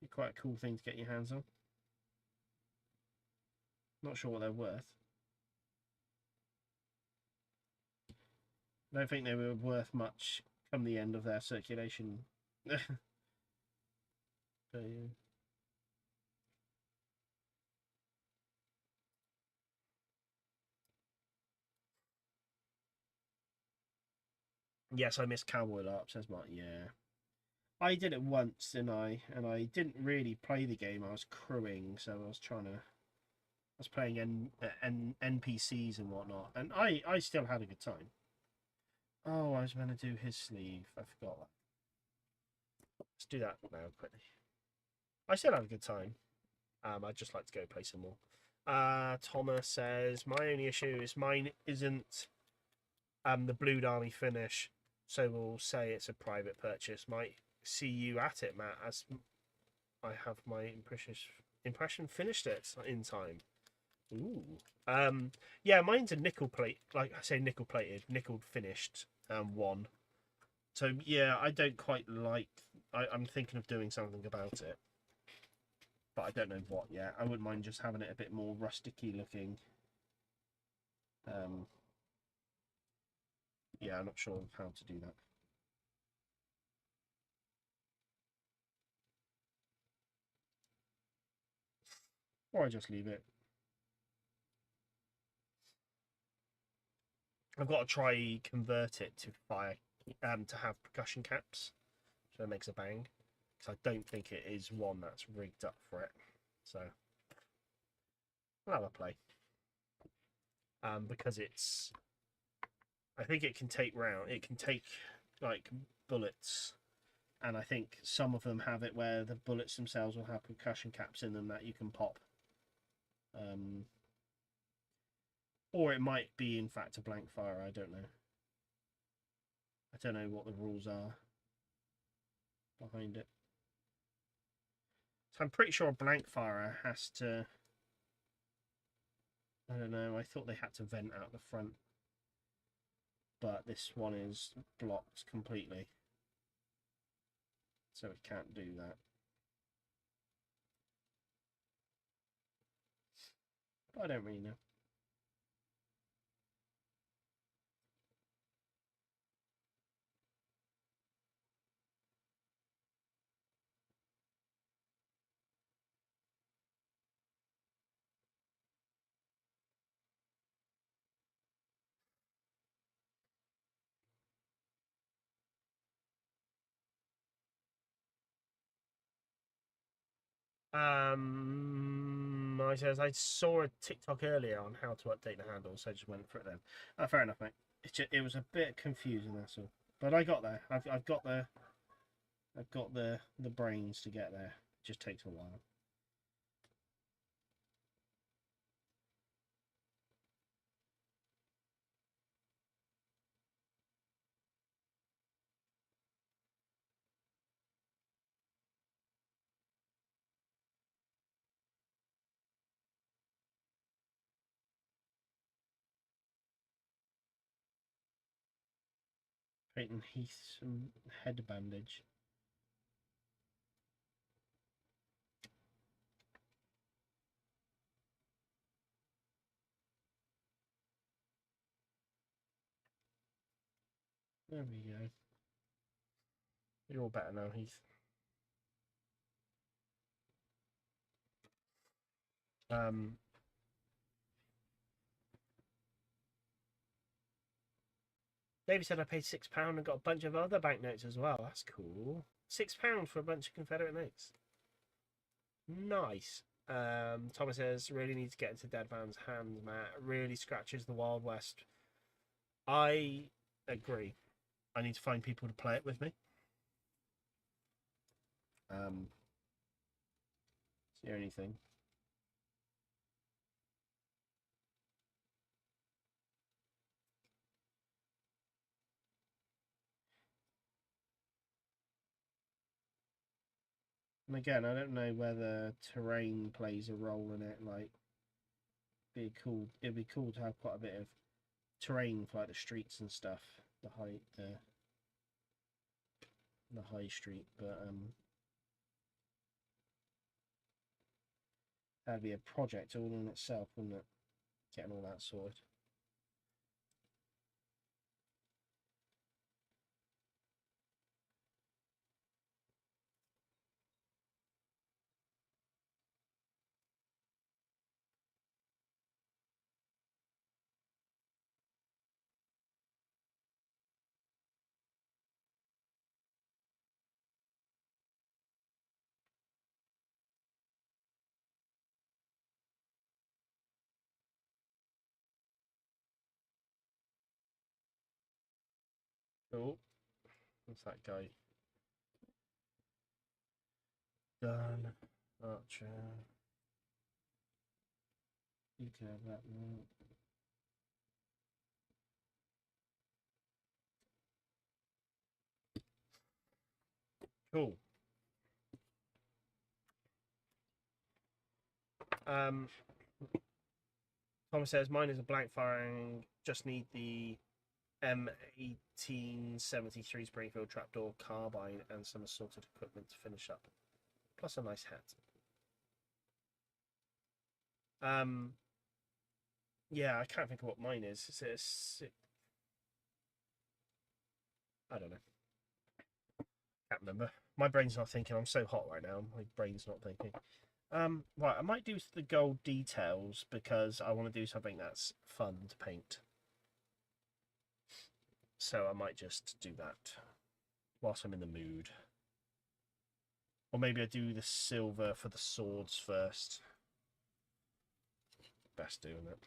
[SPEAKER 1] Be quite a cool thing to get your hands on. Not sure what they're worth. I don't think they were worth much come the end of their circulation. But, yeah. Yes, I missed Cowboy LARP, says Mark. Yeah. I did it once, didn't I? And I didn't really play the game. I was crewing, so I was trying to... I was playing NPCs and whatnot. And I still had a good time. Oh, I was meant to do his sleeve. I forgot that. Let's do that now, quickly. I still had a good time. I'd just like to go play some more. Thomas says, my only issue is mine isn't the Blue Army finish, so we'll say it's a private purchase. Might see you at it, Matt, as I have my impression finished it in time. Ooh. Yeah, mine's a nickel plate, like I say, nickel plated, nickel finished one. So yeah, I don't quite like. I'm thinking of doing something about it, but I don't know what yet. I wouldn't mind just having it a bit more rusticy looking. Yeah, I'm not sure how to do that. Or I just leave it. I've got to try convert it to fire, to have percussion caps, so it makes a bang. Because I don't think it is one that's rigged up for it. So I'll have a play. Because it's, I think it can take like bullets, and I think some of them have it where the bullets themselves will have percussion caps in them that you can pop. Or it might be in fact a blank fire. I don't know. I don't know what the rules are behind it. So I'm pretty sure a blank fire has to. I don't know. I thought they had to vent out the front, but this one is blocked completely, so it can't do that. But I don't really know. I says I saw a TikTok earlier on how to update the handle, so I just went for it then. Fair enough, mate. It was a bit confusing, that's all. But I got there. I've got the brains to get there. It just takes a while. Peyton Heath's head bandage. There we go. You're all better now, Heath. David said I paid £6 and got a bunch of other banknotes as well. That's cool. £6 for a bunch of Confederate notes. Nice. Thomas says, really need to get into Dead Man's Hands, Matt. Really scratches the Wild West. I agree. I need to find people to play it with me. It's the only thing. And again, I don't know whether terrain plays a role in it. Like, it'd be cool to have quite a bit of terrain for like the streets and stuff, the high street. But That'd be a project all in itself, wouldn't it? Getting all that sorted. Oh, what's that guy? Done. Archer. You can have that one. Cool. Thomas says mine is a blank firing. Just need the M1873 Springfield trapdoor carbine and some assorted equipment to finish up, plus a nice hat. Yeah, I can't think of what mine is. I don't know. Can't remember. My brain's not thinking. I'm so hot right now. My brain's not thinking. Right, I might do the gold details because I want to do something that's fun to paint. So I might just do that whilst I'm in the mood. Or maybe I do the silver for the swords first. Best doing it.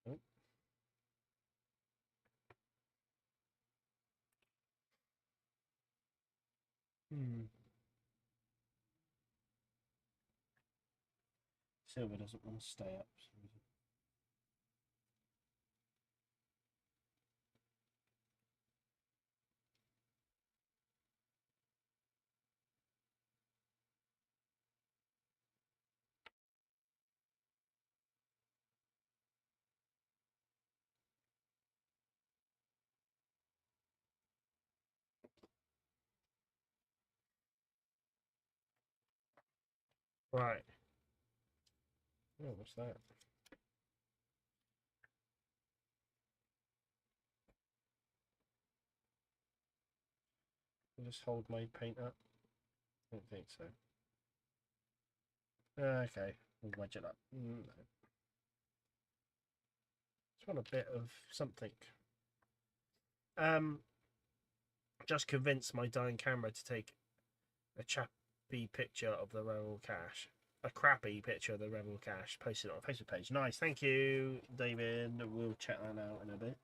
[SPEAKER 1] Oh. Silver doesn't want to stay up. Right. Oh, what's that? I'll just hold my paint up. I don't think so. Okay, we'll wedge it up. No. Just want a bit of something. Just convinced my dying camera to take a chappy picture of the Rebel cache. A crappy picture of the Rebel cache. Post it on a Facebook page. Nice, thank you, David. We'll check that out in a bit.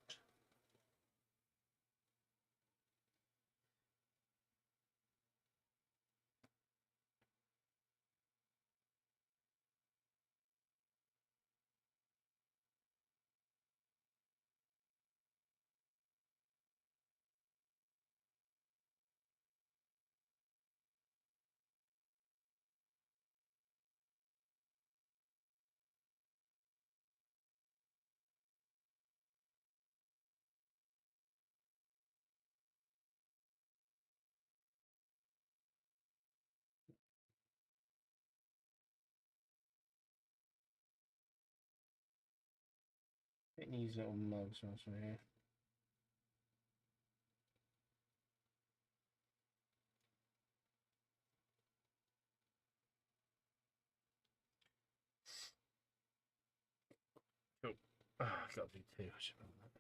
[SPEAKER 1] It needs little mugs also here. Cool. Oh, I've got to do two. I should remember that.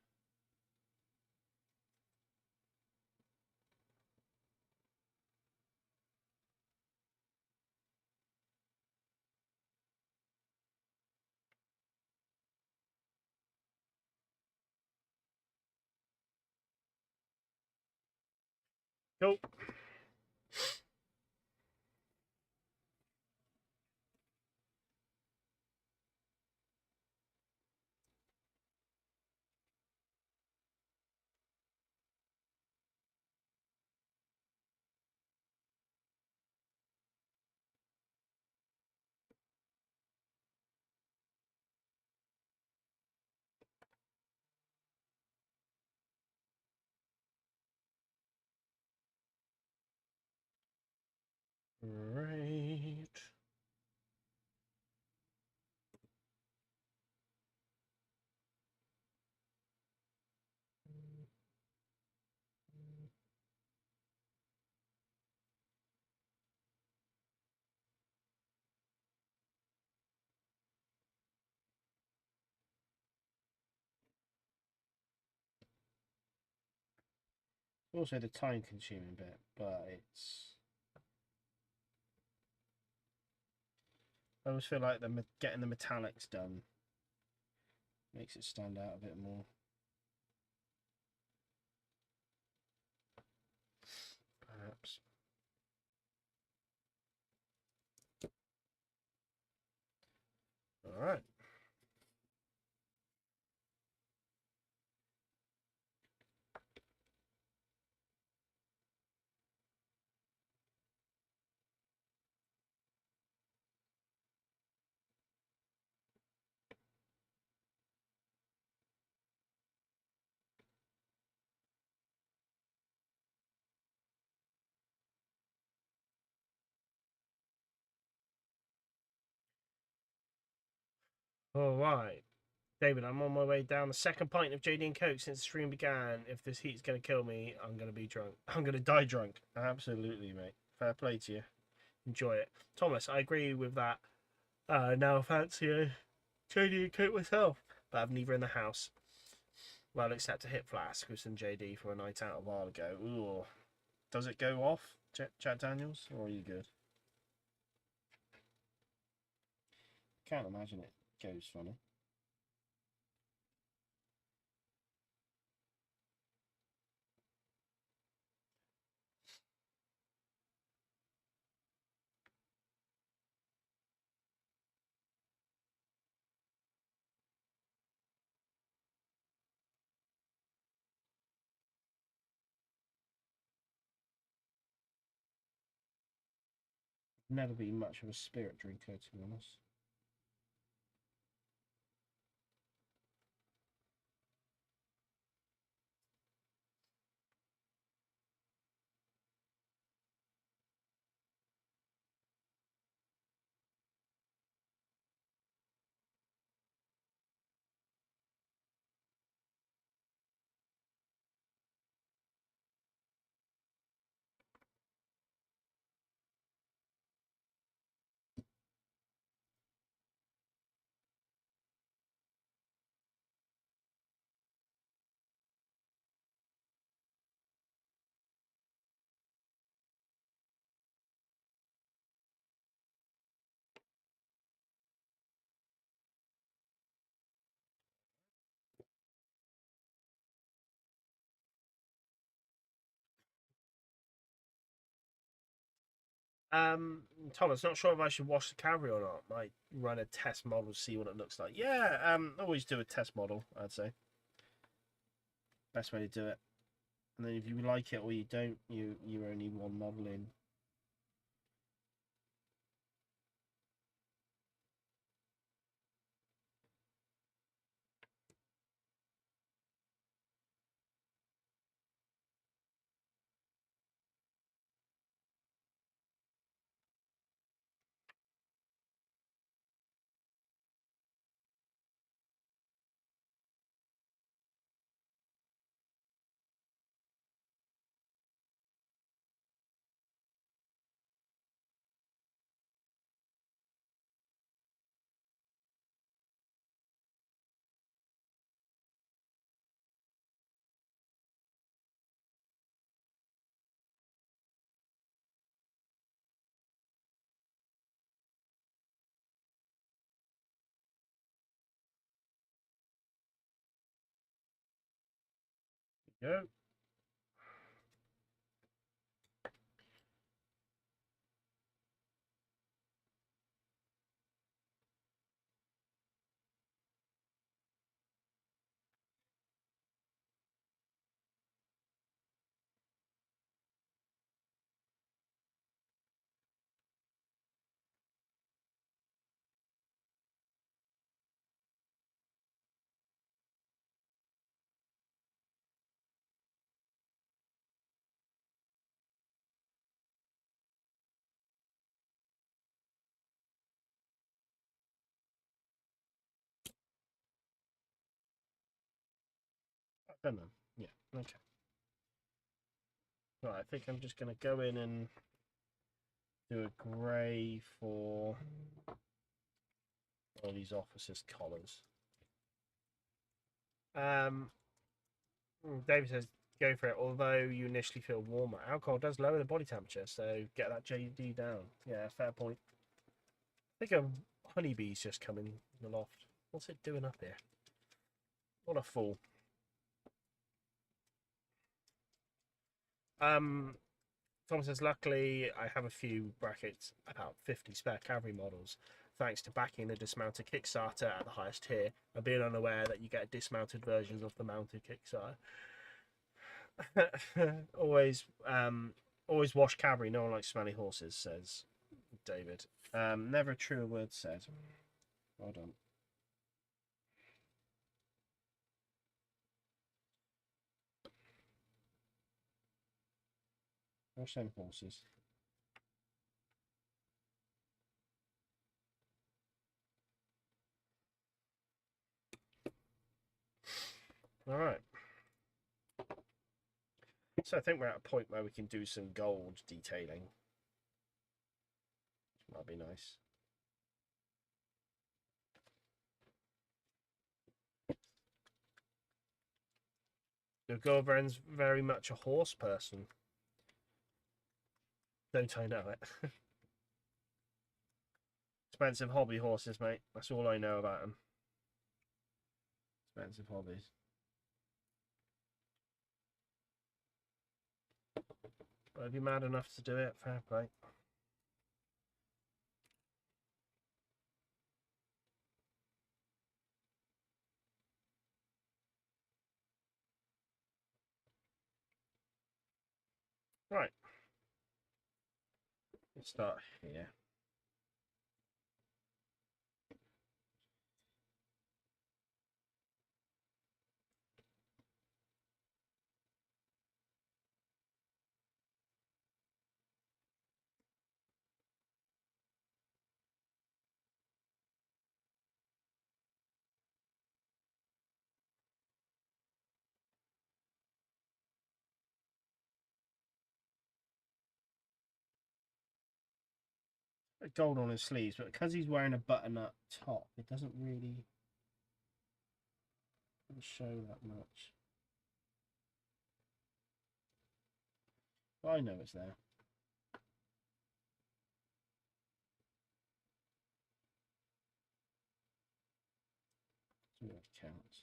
[SPEAKER 1] Cool. Right. Also the time consuming bit, but I always feel like getting the metallics done makes it stand out a bit more. Perhaps. Alright. Alright. David, I'm on my way down the second pint of JD and Coke since the stream began. If this heat's going to kill me, I'm going to be drunk. I'm going to die drunk. Absolutely, mate. Fair play to you. Enjoy it. Thomas, I agree with that. Now I fancy a JD and Coke myself, but I've neither in the house. Well, except a hip flask with some JD from a night out a while ago. Ooh. Does it go off, Jack Daniels, or are you good? Can't imagine it goes funny. Never been much of a spirit drinker, to be honest. Thomas, not sure if I should wash the cavalry or not. Might run a test model to see what it looks like. Yeah, always do a test model, I'd say. Best way to do it. And then if you like it or you don't, you're only one model in. Go. 10 then. Yeah, okay. Right, I think I'm just going to go in and do a grey for all these officers' collars. David says, go for it. Although you initially feel warmer, alcohol does lower the body temperature, so get that JD down. Yeah, fair point. I think a honeybee's just come in the loft. What's it doing up here? What a fool. Tom says, luckily I have a few brackets, about 50 spare cavalry models, thanks to backing the dismounted Kickstarter at the highest tier and being unaware that you get dismounted versions of the mounted Kickstarter. always wash cavalry, no one likes smelly horses, says David. Never a truer word said. Well done. Wash them horses. All right. So I think we're at a point where we can do some gold detailing. That'd be nice. The Goldbren's very much a horse person. Don't I know it? Expensive hobby horses, mate. That's all I know about them. Expensive hobbies. But if you're mad enough to do it, fair play. Right. Let's start here. Gold on his sleeves, but because he's wearing a button-up top, it doesn't really show that much. But I know it's there. So that counts.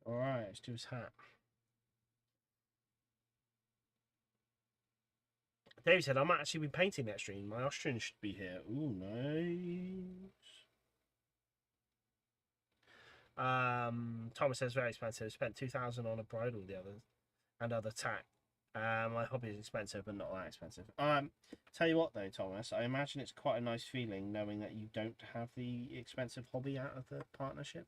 [SPEAKER 1] All right, let's do his hat. David said, I might actually be painting that stream. My Austrian should be here. Ooh, nice. Thomas says, very expensive. Spent 2,000 on a bridle the other and other tack. My hobby is expensive, but not that expensive. Tell you what though, Thomas, I imagine it's quite a nice feeling knowing that you don't have the expensive hobby out of the partnership.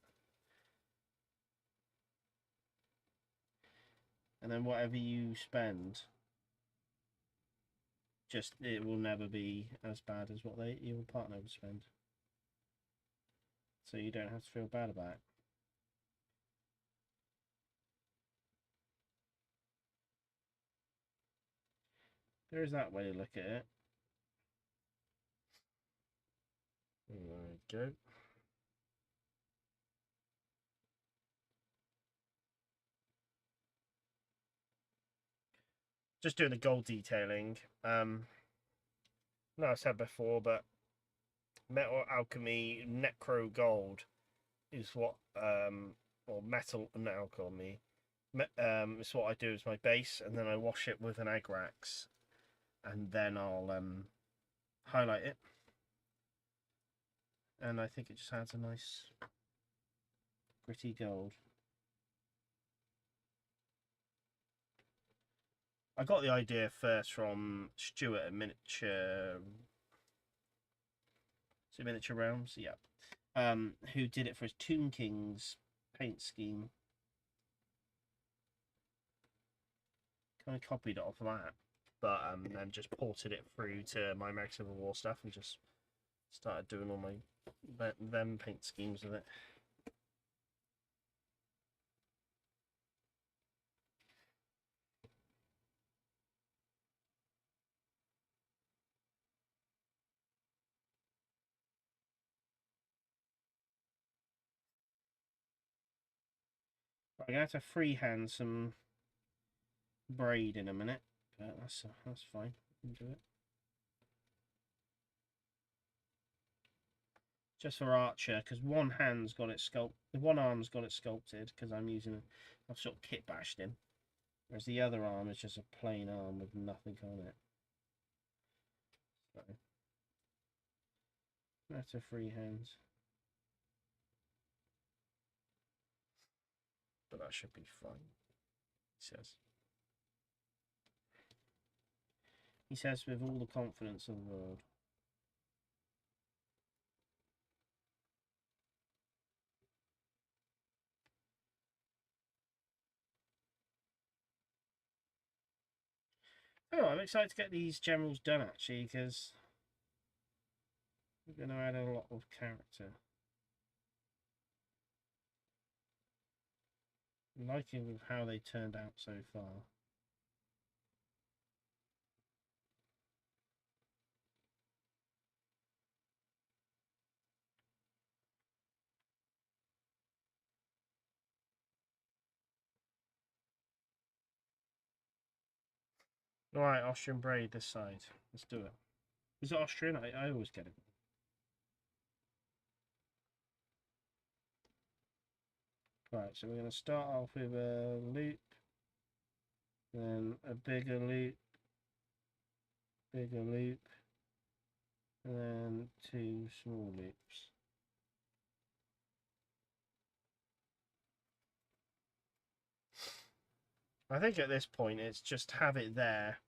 [SPEAKER 1] And then whatever you spend, just it will never be as bad as what your partner would spend. So you don't have to feel bad about it. There is that way to look at it. There we go. Just doing the gold detailing. No, I said before, but Metal Alchemy Necro Gold is what or Metal Alchemy. It's what I do as my base, and then I wash it with an Agrax, and then I'll highlight it, and I think it just adds a nice gritty gold. I got the idea first from Stuart at Miniature. Is it Miniature Realms? Yeah. Who did it for his Tomb Kings paint scheme. Kind of copied it off of that, but then just ported it through to my Mag Civil War stuff and just started doing all my them paint schemes with it. I'm gonna have to freehand some braid in a minute, but that's fine. I can do it. Just for Archer, because one hand's got it sculpted, one arm's got it sculpted, because I've sort of kit bashed him, whereas the other arm is just a plain arm with nothing on it. So that's a freehand, but that should be fine. He says with all the confidence in the world. Oh, I'm excited to get these generals done actually, because we're going to add a lot of character. I'm liking with how they turned out so far. Alright, Austrian braid this side. Let's do it. Is it Austrian? I always get it. Right, so we're going to start off with a loop, then a bigger loop, and then 2 small loops. I think at this point it's just have it there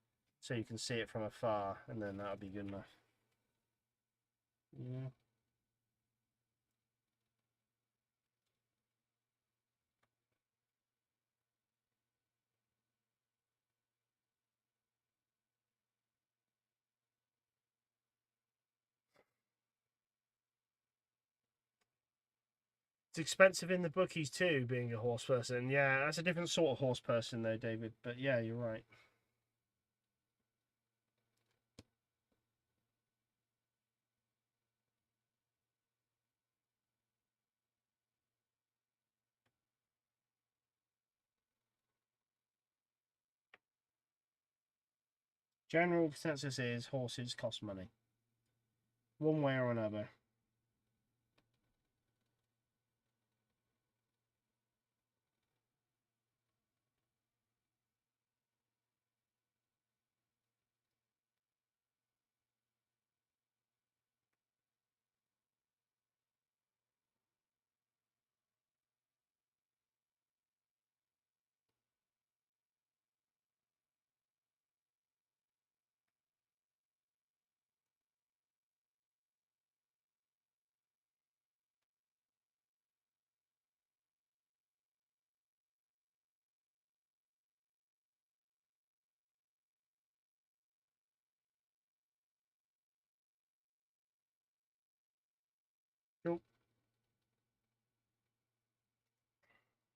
[SPEAKER 1] so you can see it from afar, and then that'll be good enough. Yeah. It's expensive in the bookies too, being a horse person. Yeah, that's a different sort of horse person though, David. But yeah, you're right. General consensus is horses cost money, one way or another. Cool.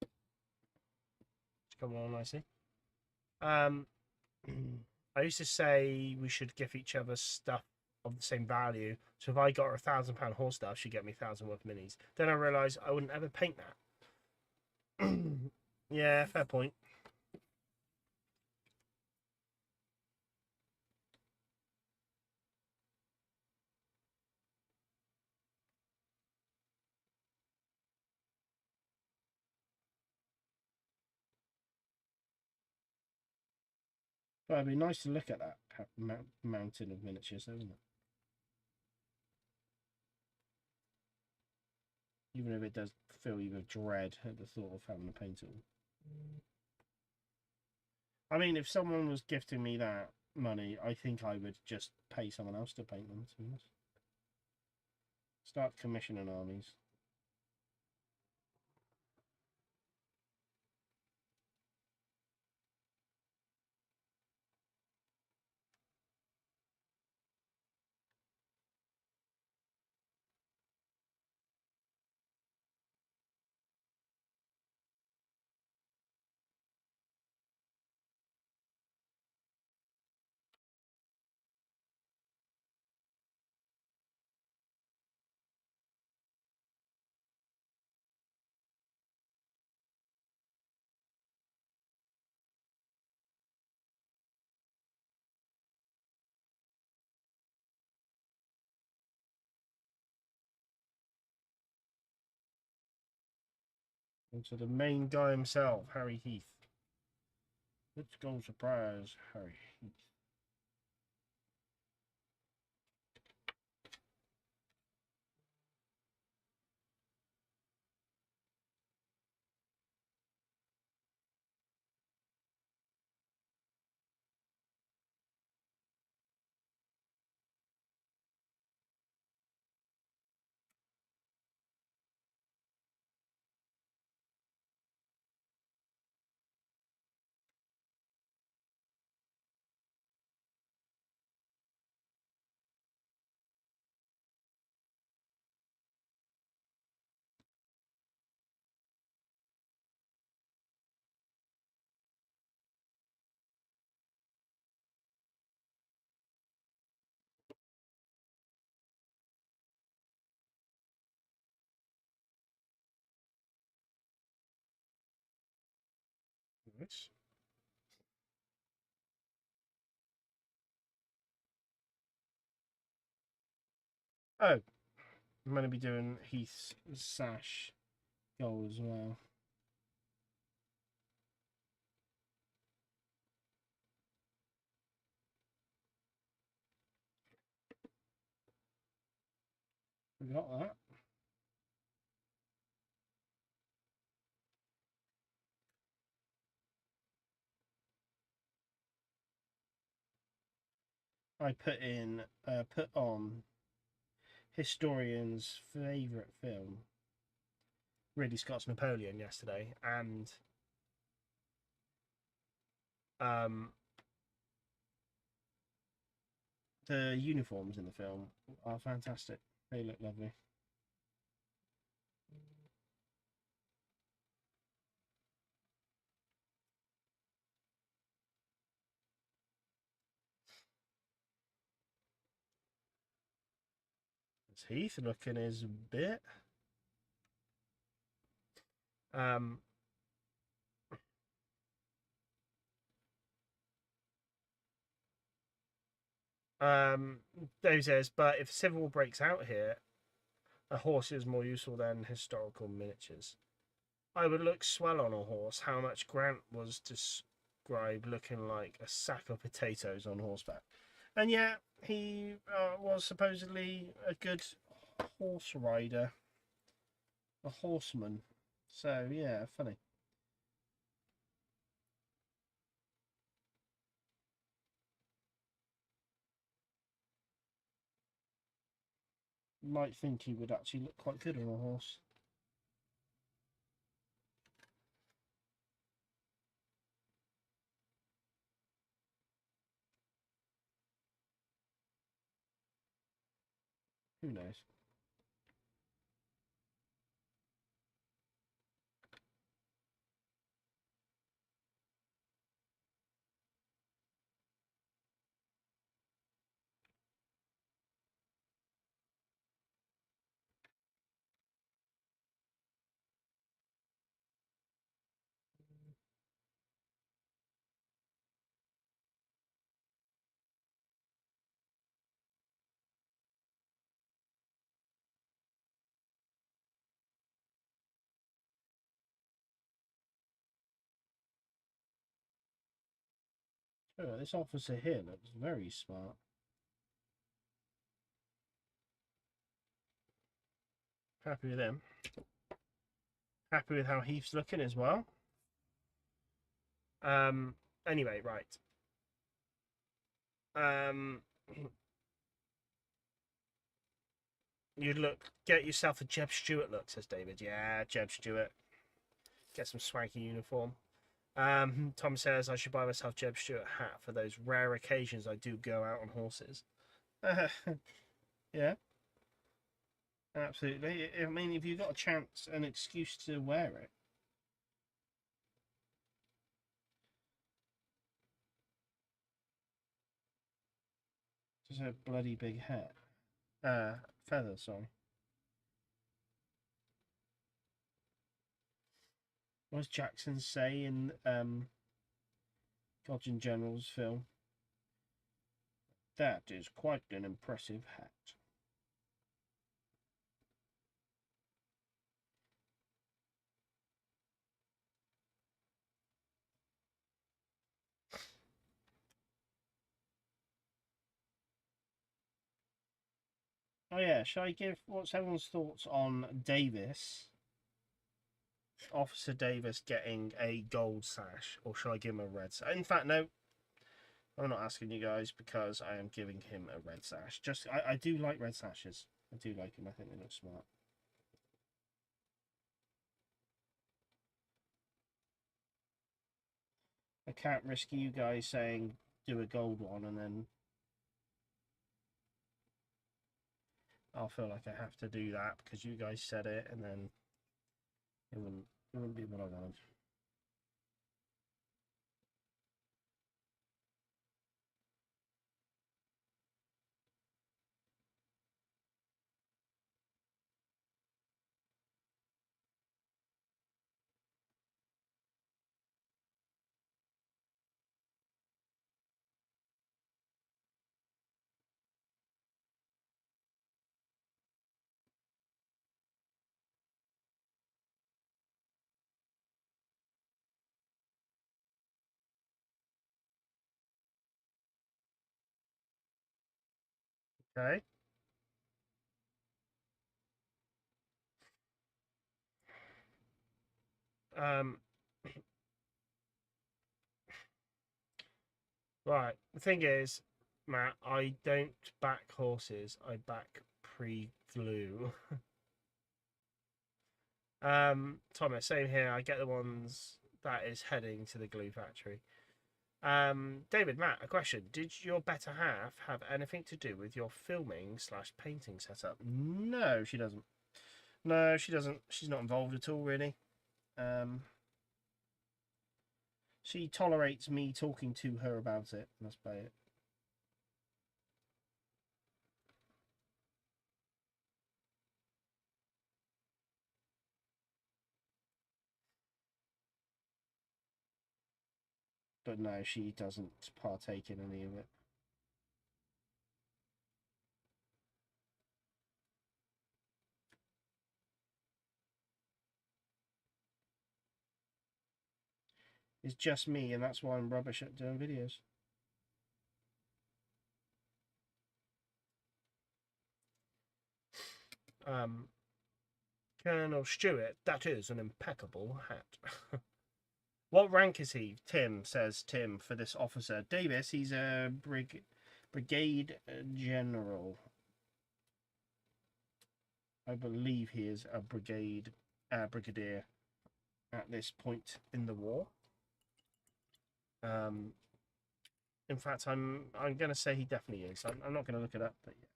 [SPEAKER 1] It's coming along nicely. I used to say we should give each other stuff of the same value. So if I got her £1,000 horse stuff, she'd get me 1,000 worth of minis. Then I realised I wouldn't ever paint that. Yeah, fair point. Well, it'd be nice to look at that mountain of miniatures, though, wouldn't it? Even if it does fill you with dread at the thought of having to paint it all. I mean, if someone was gifting me that money, I think I would just pay someone else to paint them, to be honest. Start commissioning armies. And to the main guy himself, Harry Heath. Let's go surprise Harry Heath. Nice. Oh, I'm going to be doing Heath's sash goal as well. We got that. I put on historian's favourite film, Ridley Scott's Napoleon, yesterday, and the uniforms in the film are fantastic. They look lovely. It's Heath looking his bit. Dave says, but if civil war breaks out here, a horse is more useful than historical miniatures. I would look swell on a horse. How much Grant was described looking like a sack of potatoes on horseback. And yet, he was supposedly a good horse rider, a horseman. So, yeah, funny. Might think he would actually look quite good on a horse. Who knows? Oh, this officer here looks very smart. Happy with him. Happy with how Heath's looking as well. Anyway, right. You'd get yourself a Jeb Stewart look, says David. Yeah, Jeb Stewart. Get some swanky uniform. Tom says I should buy myself Jeb Stewart hat for those rare occasions I do go out on horses. Yeah, absolutely. I mean, if you've got a chance, an excuse to wear it. Just a bloody big hat. Feather, sorry. What does Jackson say in Godwin General's film? That is quite an impressive hat. Oh yeah, shall I give what's everyone's thoughts on Davis, Officer Davis getting a gold sash, or shall I give him a red sash? In fact, no, I'm not asking you guys because I am giving him a red sash. Just I do like red sashes. I do like them. I think they look smart. I can't risk you guys saying do a gold one and then I'll feel like I have to do that because you guys said it, and then it wouldn't be what I wanted. Okay. Um. Right. The thing is, Matt, I don't back horses. I back pre-glue. Thomas, same here. I get the ones that is heading to the glue factory. David, Matt, a question. Did your better half have anything to do with your filming / painting setup? No, she doesn't. No, she doesn't. She's not involved at all, really. She tolerates me talking to her about it. That's about it. But no, she doesn't partake in any of it. It's just me, and that's why I'm rubbish at doing videos. Colonel Stewart, that is an impeccable hat. What rank is he? Tim says Tim for this officer. Davis, he's a brigade general. I believe he is a brigadier at this point in the war. In fact, I'm going to say he definitely is. I'm not going to look it up, but yeah.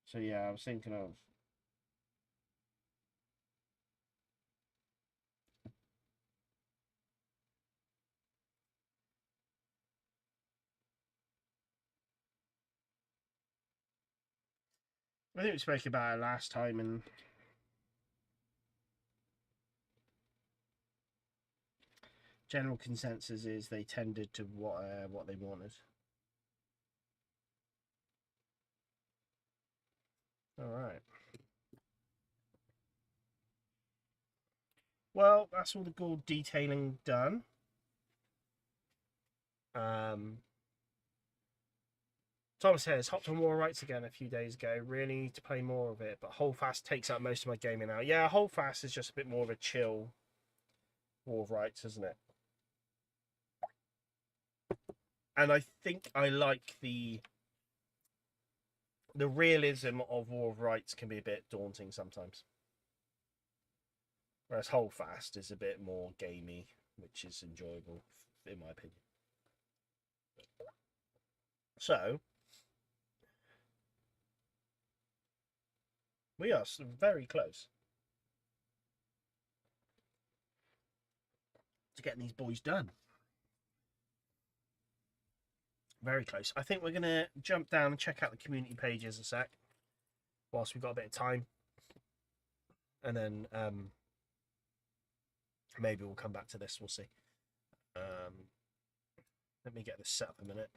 [SPEAKER 1] So yeah, I was thinking of. I think we spoke about it last time, and general consensus is they tended to what they wanted. All right. Well, that's all the gold detailing done. Thomas says, hopped on War Rights again a few days ago. Really need to play more of it, but Holdfast takes up most of my gaming now. Yeah, Holdfast is just a bit more of a chill War of Rights, isn't it? And I think I like the realism of War of Rights can be a bit daunting sometimes. Whereas Holdfast is a bit more gamey, which is enjoyable, in my opinion. So, we are very close to getting these boys done. Very close. I think we're going to jump down and check out the community pages a sec, whilst we've got a bit of time. And then maybe we'll come back to this. We'll see. Let me get this set up a minute.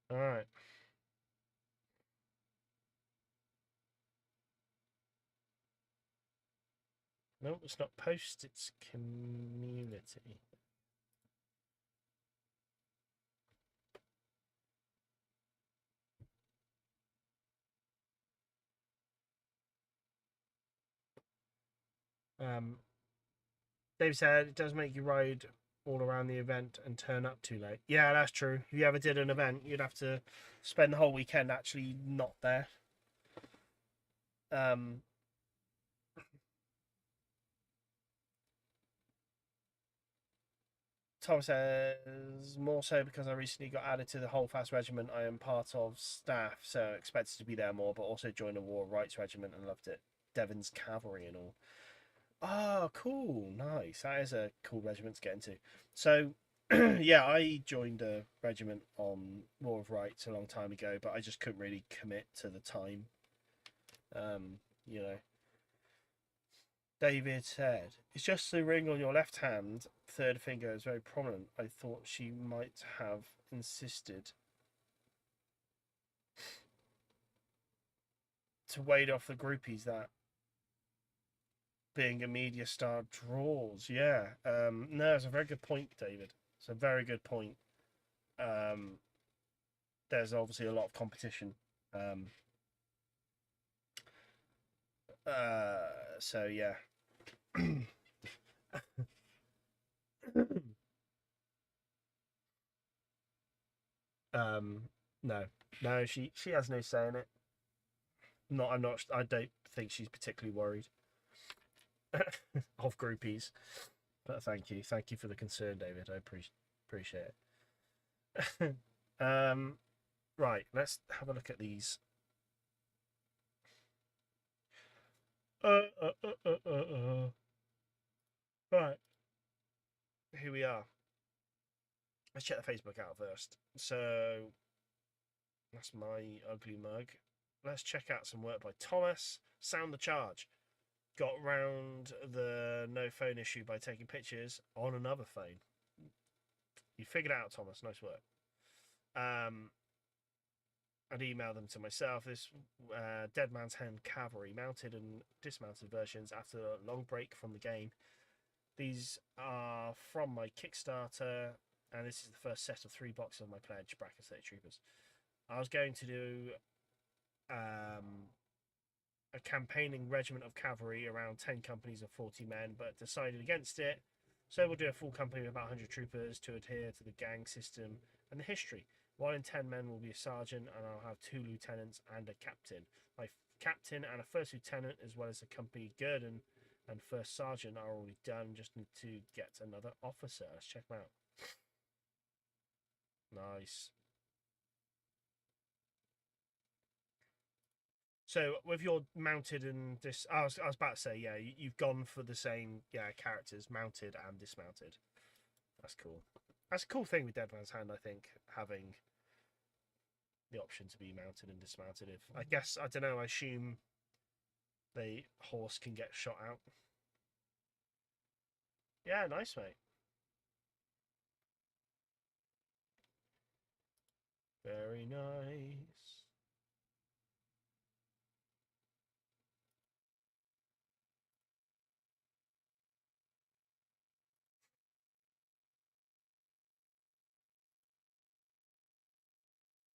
[SPEAKER 1] All right. No, it's not post, it's community. Dave said it does make you ride all around the event and turn up too late. Yeah, that's true. If you ever did an event, you'd have to spend the whole weekend actually not there. Tom says, more so because I recently got added to the Holdfast Regiment. I am part of staff, so expected to be there more, but also joined a War Rights Regiment and loved it. Devon's Cavalry and all. Oh, cool. Nice. That is a cool regiment to get into. So, yeah, I joined a regiment on War of Rights a long time ago, but I just couldn't really commit to the time. You know. David said, it's just the ring on your left hand, third finger is very prominent. I thought she might have insisted to wade off the groupies that being a media star draws. Yeah. No, it's a very good point, David. It's a very good point. There's obviously a lot of competition. So yeah. No, she has no say in it. I don't think she's particularly worried of groupies. But thank you for the concern, David. I appreciate it. Right, let's have a look at these. Right, here we are. Let's check the Facebook out first. So that's my ugly mug. Let's check out some work by Thomas. Sound the Charge. Got round the no phone issue by taking pictures on another phone. You figured it out, Thomas. Nice work. I'd email them to myself. This Dead Man's Hand Cavalry, mounted and dismounted versions after a long break from the game. These are from my Kickstarter, and this is the first set of 3 boxes of my pledge, brackets 30 Troopers. I was going to do a campaigning regiment of cavalry, around 10 companies of 40 men, but decided against it. So we'll do a full company of about 100 troopers to adhere to the gang system and the history. 1 in 10 men will be a sergeant, and I'll have 2 lieutenants and a captain. My captain and a first lieutenant, as well as a company guerdon and first sergeant, are already done. Just need to get another officer. Let's check them out. Nice. So with your mounted and I was about to say, yeah, you've gone for the same characters, mounted and dismounted. That's cool. That's a cool thing with Dead Man's Hand, I think, having the option to be mounted and dismounted. If I guess, I don't know, I assume the horse can get shot out. Yeah, nice, mate. Very nice.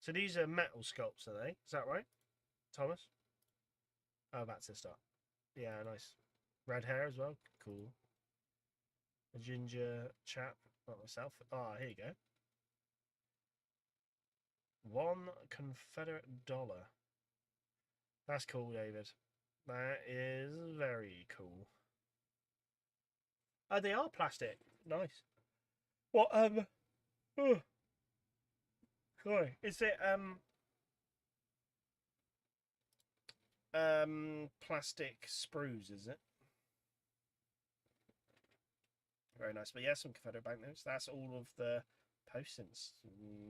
[SPEAKER 1] So these are metal sculpts, are they? Is that right, Thomas? Oh, that's his stuff. Yeah, nice. Red hair as well. Cool. A ginger chap, not myself. Ah, here you go. $1 Confederate dollar. That's cool, David. That is very cool. Oh, they are plastic. Nice. What? Oh, sorry. Is it plastic sprues? Is it? Very nice. But yeah, some Confederate banknotes. That's all of the posts since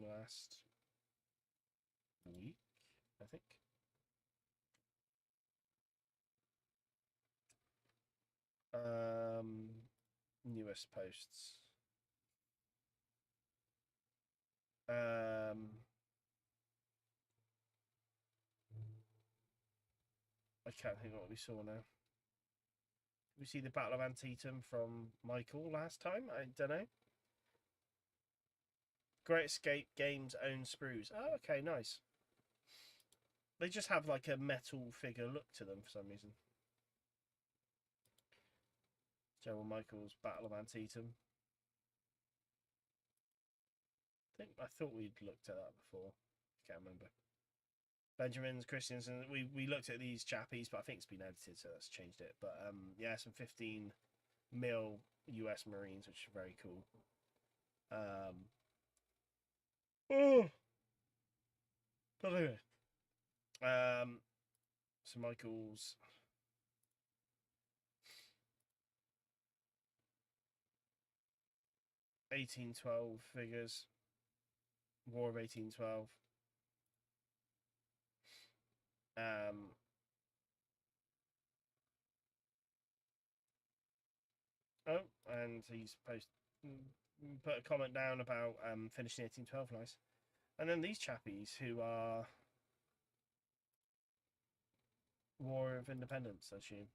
[SPEAKER 1] last week, I think. Newest posts. I can't think what we saw now. We see the Battle of Antietam from Michael last time. I don't know. Great Escape Games own sprues. Oh, okay, nice. They just have like a metal figure look to them for some reason. General Michael's Battle of Antietam. I thought we'd looked at that before. I can't remember. Benjamin's, Christiansen. We looked at these chappies, but I think it's been edited, so that's changed it. But yeah, some 15 mil US Marines, which is very cool. Oh, but anyway, so Michael's 1812 figures, War of 1812. Oh, and he's put a comment down about finishing 1812. Nice. And then these chappies who are War of Independence, I assume.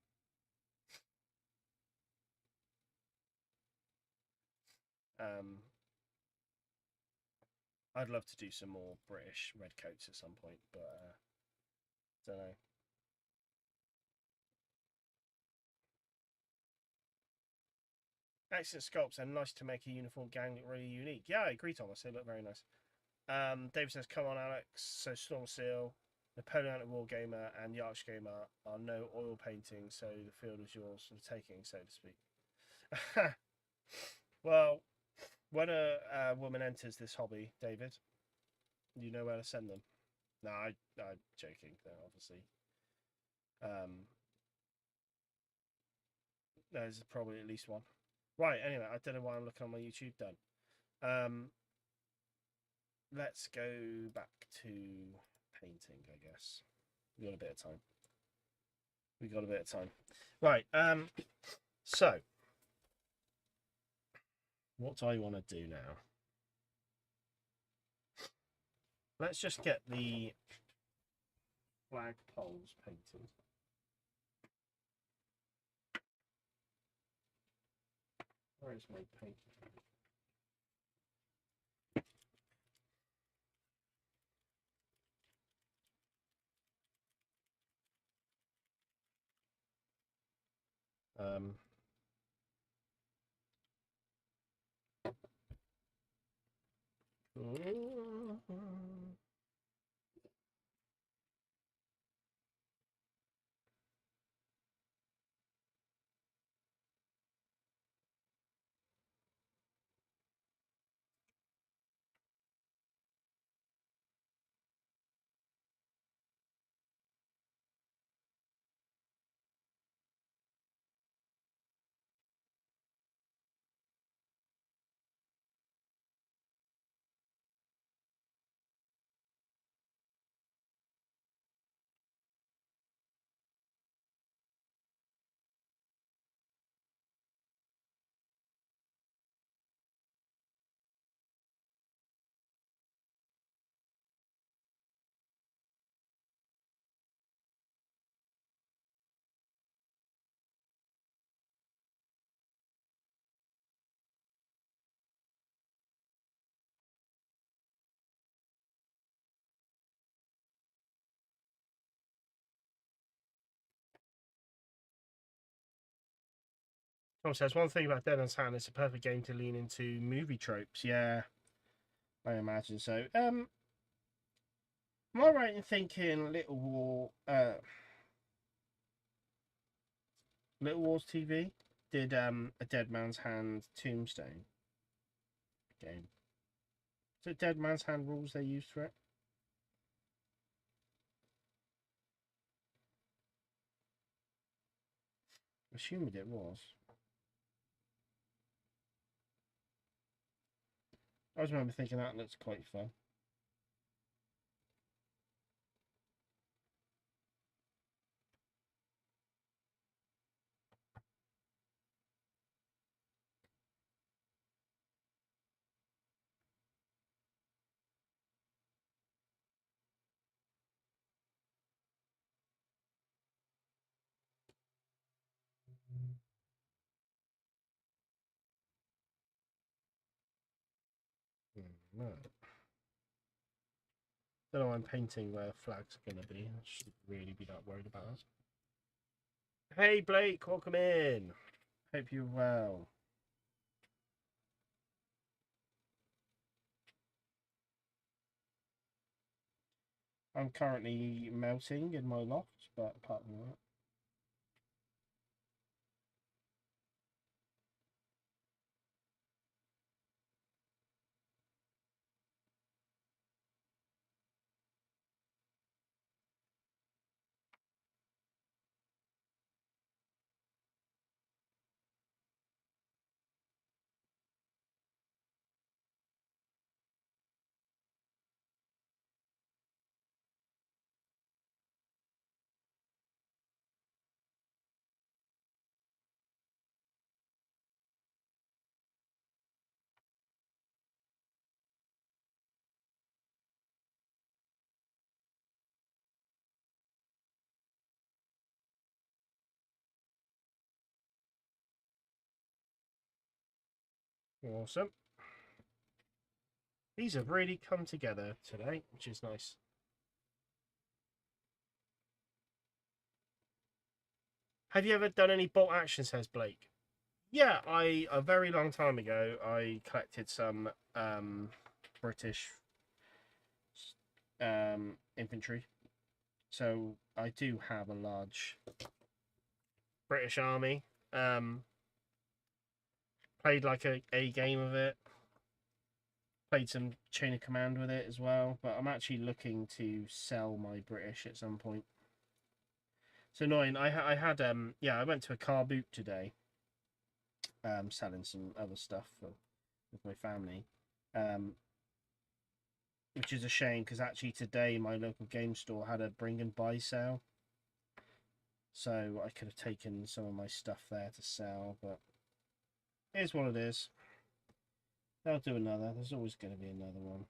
[SPEAKER 1] I'd love to do some more British redcoats at some point, but don't know. Excellent sculpts and nice to make a uniform gang look really unique. Yeah, I agree, Thomas. They look very nice. David says, "Come on, Alex." So Storm Seal, Napoleonic Wargamer, and Yarch Gamer are no oil painting, so the field is yours for the taking, so to speak. Well, when a woman enters this hobby, David, you know where to send them. No, I'm joking. Though, obviously. There's probably at least one. Right. Anyway, I don't know why I'm looking on my YouTube. Done. Let's go back to painting, I guess. We got a bit of time. Right. So, what do I want to do now? Let's just get the flag poles painted. Where is my paint? Tom says, one thing about Dead Man's Hand, it's a perfect game to lean into movie tropes. Yeah, I imagine so. Am I right in thinking Little Wars TV did a Dead Man's Hand Tombstone game? Is it Dead Man's Hand rules they used for it? Assumed it was. I just remember thinking that looks quite fun. No. Don't know why I'm painting where flags are going to be. I shouldn't really be that worried about it. Hey Blake, welcome in. Hope you're well. I'm currently melting in my loft, but apart from that. Awesome. These have really come together today, which is nice. Have you ever done any bolt action, says Blake? Yeah, a very long time ago, I collected some British infantry. So I do have a large British army. Played like a game of it. Played some Chain of Command with it as well. But I'm actually looking to sell my British at some point. It's annoying. I went to a car boot today. Selling some other stuff with my family. Which is a shame because actually today my local game store had a bring and buy sale. So I could have taken some of my stuff there to sell, but here's what it is. They'll do another. There's always going to be another one.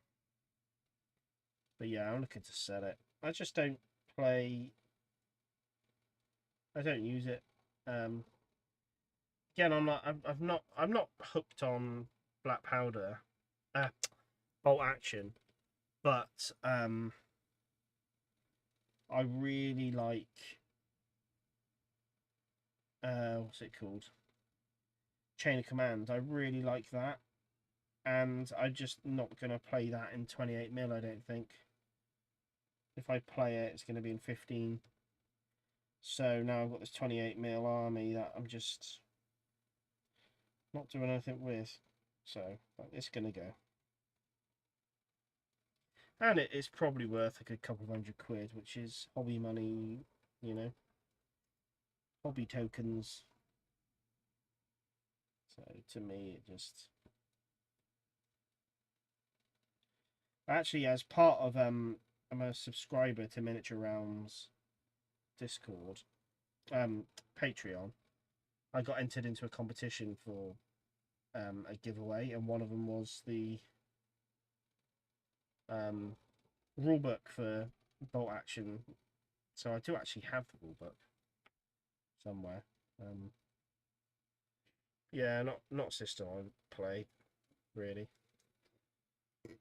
[SPEAKER 1] But yeah, I'm looking to sell it. I just don't play. I don't use it. Again, I'm not hooked on Black Powder, Bolt Action, but I really like what's it called? Chain of Command. I really like that, and I'm just not gonna play that in 28mm. I don't think. If I play it, it's gonna be in 15. So now I've got this 28mm army that I'm just not doing anything with. So it's gonna go. And it's probably worth a good couple of £100, which is hobby money, you know, hobby tokens. So to me, it just actually, as part of I'm a subscriber to Miniature Realms Discord, Patreon. I got entered into a competition for a giveaway, and one of them was the rulebook for Bolt Action. So I do actually have the rulebook somewhere. Yeah, not a system I play really.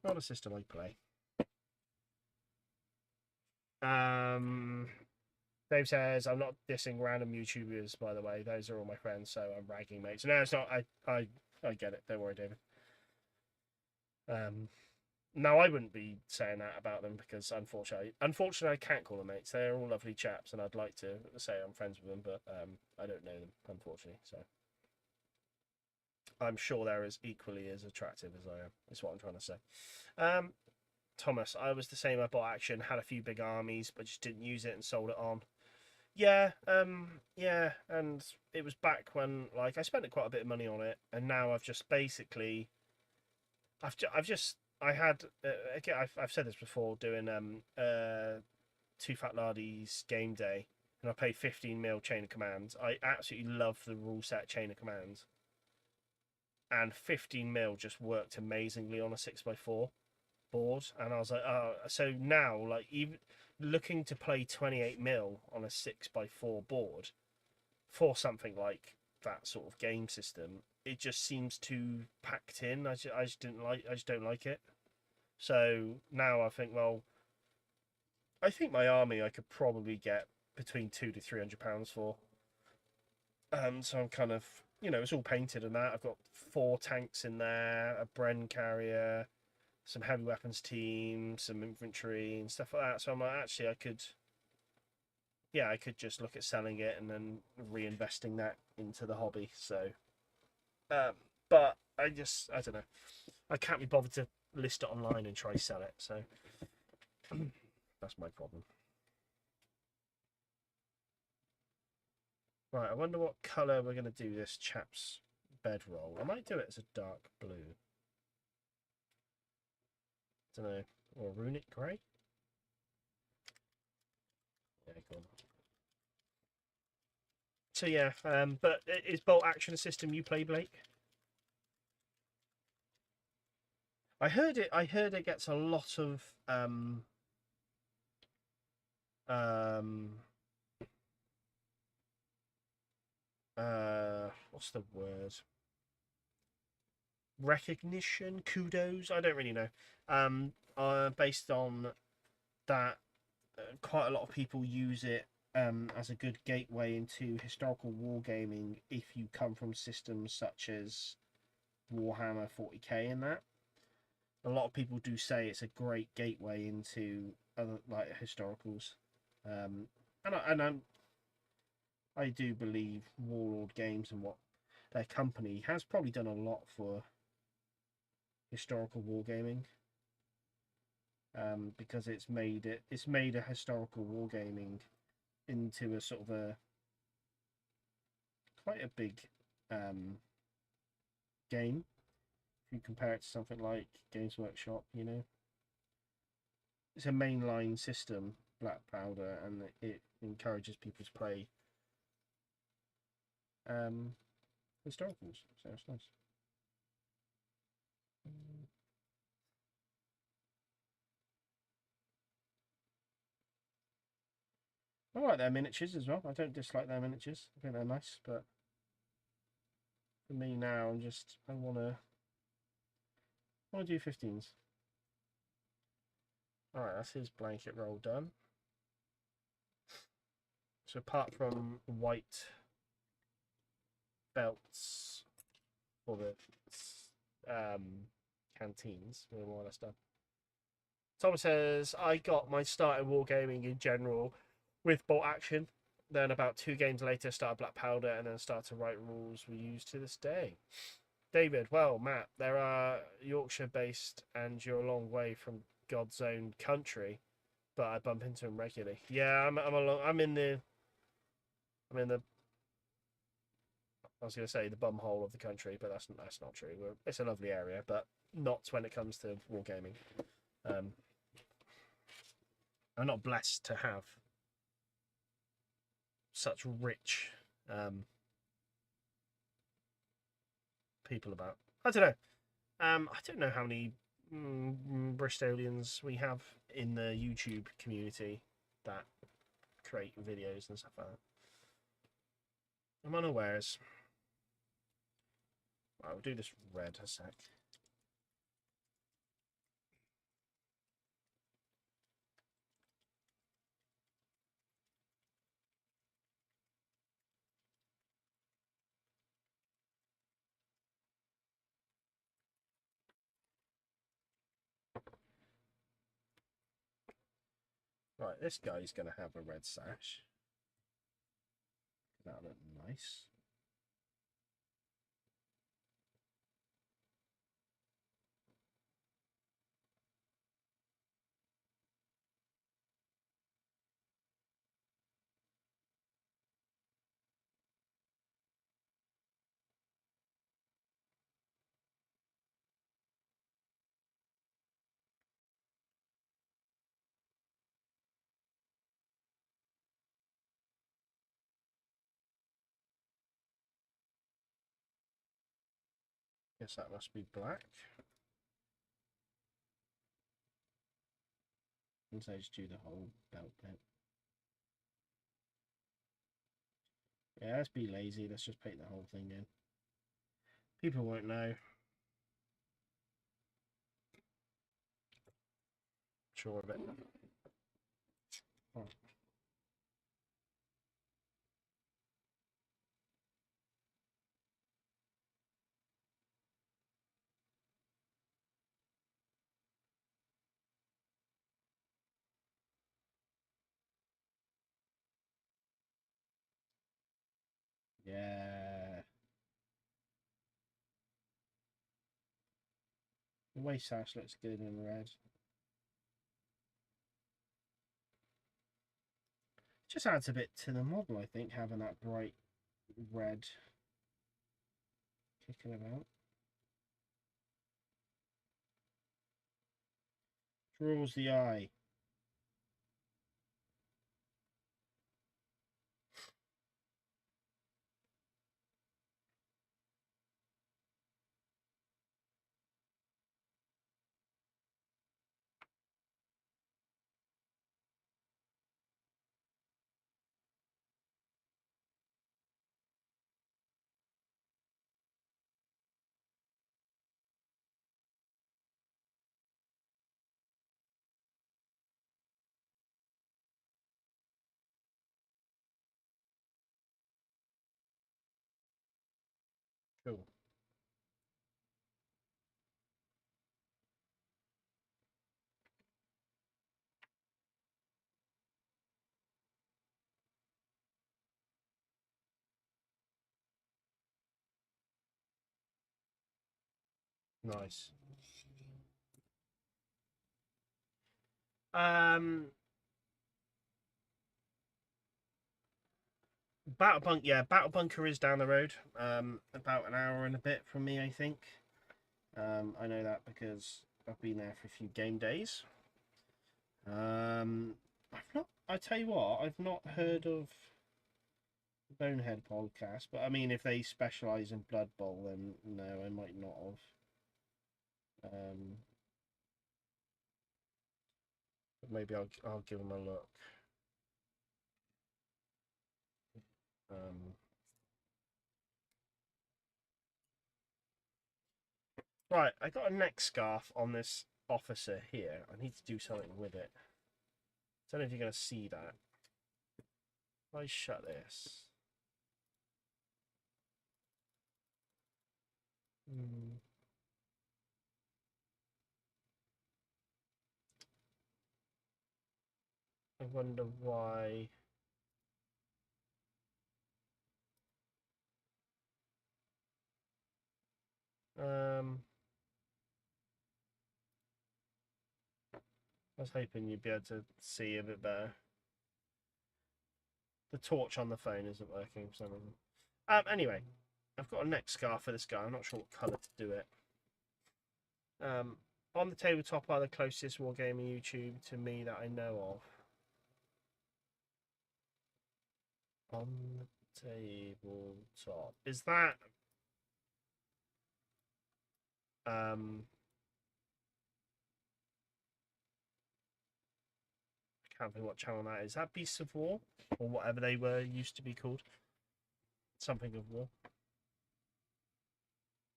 [SPEAKER 1] Not a system I play. Dave says, I'm not dissing random YouTubers, by the way. Those are all my friends, so I'm ragging mates. No, it's not. I get it. Don't worry, David. Now I wouldn't be saying that about them because unfortunately I can't call them mates. They're all lovely chaps, and I'd like to say I'm friends with them, but I don't know them, unfortunately. So I'm sure they're as equally as attractive as I am. Is what I'm trying to say. Thomas, I was the same. I bought Action, had a few big armies, but just didn't use it and sold it on. Yeah, yeah, and it was back when like I spent quite a bit of money on it, and now I've just basically, I had again I've said this before doing Two Fat Lardies game day, and I paid 15 mil Chain of Commands. I absolutely love the rule set Chain of Commands, and 15 mil just worked amazingly on a 6x4 board, and I was like, oh, so now like even looking to play 28 mil on a 6x4 board for something like that sort of game system, it just seems too packed in. I just don't like it. So now I think, well, I think my army I could probably get between £200 to £300 for. So I'm kind of, it's all painted and that. I've got 4 tanks in there, a Bren carrier, some heavy weapons team, some infantry and stuff like that. So I'm like, actually, I could just look at selling it and then reinvesting that into the hobby. So, but I don't know. I can't be bothered to list it online and try to sell it. So that's my problem. Right, I wonder what colour we're going to do this chap's bedroll. I might do it as a dark blue. Don't know, or runic grey. Yeah, cool. So yeah, but is bolt action system you play, Blake? I heard it gets a lot of what's the word? Recognition, kudos. I don't really know. Based on that, quite a lot of people use it as a good gateway into historical wargaming if you come from systems such as Warhammer 40k and that. A lot of people do say it's a great gateway into other like historicals, I do believe Warlord Games and what their company has probably done a lot for historical wargaming, because it's made a historical wargaming into a sort of a quite a big game. If you compare it to something like Games Workshop, it's a mainline system, Black Powder, and it encourages people to play historicals. So it's nice. I like their miniatures as well. I don't dislike their miniatures. I think they're nice, but for me now, I want to do 15s. All right, that's his blanket roll done. So apart from white belts for the canteens, we're more or less done. Thomas says, I got my start in wargaming in general with bolt action. Then about 2 games later, started Black Powder and then started to write rules we use to this day. David, well, Matt, there are Yorkshire based and you're a long way from God's own country, but I bump into them regularly. Yeah, I'm in the I was going to say the bum hole of the country, but that's not true. It's a lovely area, but not when it comes to wargaming. I'm not blessed to have such rich people about. I don't know. I don't know how many Bristolians we have in the YouTube community that create videos and stuff like that. I'm unawares. I'll do this red a sec. Right, this guy's going to have a red sash. That'll look nice. Guess that must be black. Once I just do the whole belt bit. Yeah, let's be lazy. Let's just paint the whole thing in. People won't know. Sure of it. Oh. Yeah. The waist sash looks good in red. Just adds a bit to the model, I think, having that bright red kicking about. Draws the eye. Cool. Nice. Battle Bunker is down the road. About an hour and a bit from me, I think. I know that because I've been there for a few game days. I tell you what, I've not heard of Bonehead podcast, but I mean, if they specialise in Blood Bowl, then no, I might not have. But maybe I'll give them a look. Right, I got a neck scarf on this officer here. I need to do something with it. Don't know if you're going to see that. If I shut this. I wonder why. I was hoping you'd be able to see a bit better. The torch on the phone isn't working for some reason. Anyway, I've got a neck scarf for this guy. I'm not sure what colour to do it. On the tabletop are the closest wargaming YouTube to me that I know of. On the tabletop. Is that I can't think what channel that is. That Beasts of War? Or whatever they were used to be called. Something of War.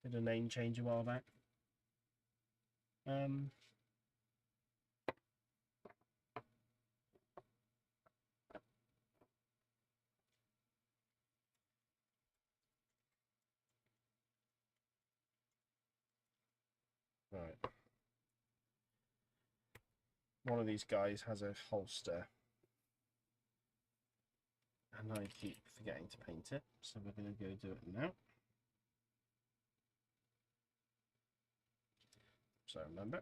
[SPEAKER 1] Did a name change a while back. Right. One of these guys has a holster. And I keep forgetting to paint it, so we're going to go do it now. So remember.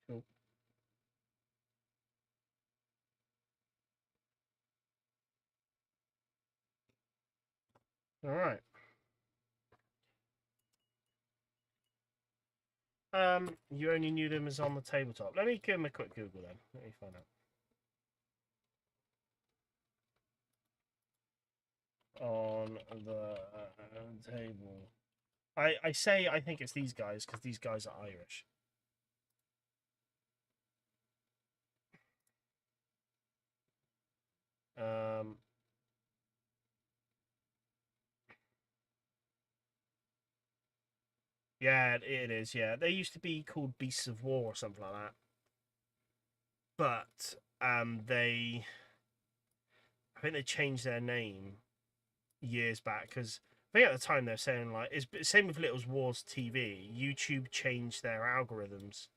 [SPEAKER 1] Cool. All right. You only knew them as on the tabletop. Let me give them a quick Google then. Let me find out. On the table. I say I think it's these guys because these guys are Irish. Yeah, it is. Yeah, they used to be called Beasts of War or something like that. But I think they changed their name years back because I think at the time they were saying like it's same with Little Wars TV. YouTube changed their algorithms,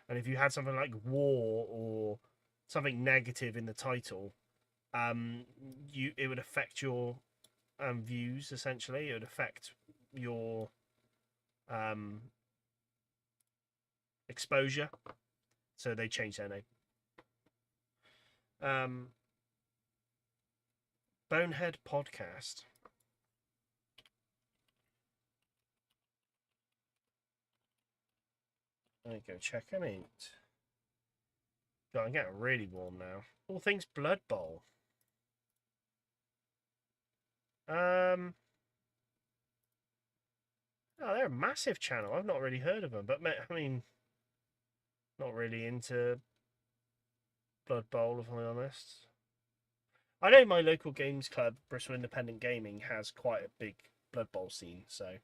[SPEAKER 1] and if you had something like war or something negative in the title, it would affect your views essentially. It would affect your exposure, so they changed their name. Bonehead Podcast. There you go, check them out. God, I'm getting really warm now. All things Blood Bowl. Oh, they're a massive channel. I've not really heard of them, but I mean, not really into Blood Bowl, if I'm honest. I know my local games club, Bristol Independent Gaming, has quite a big Blood Bowl scene, so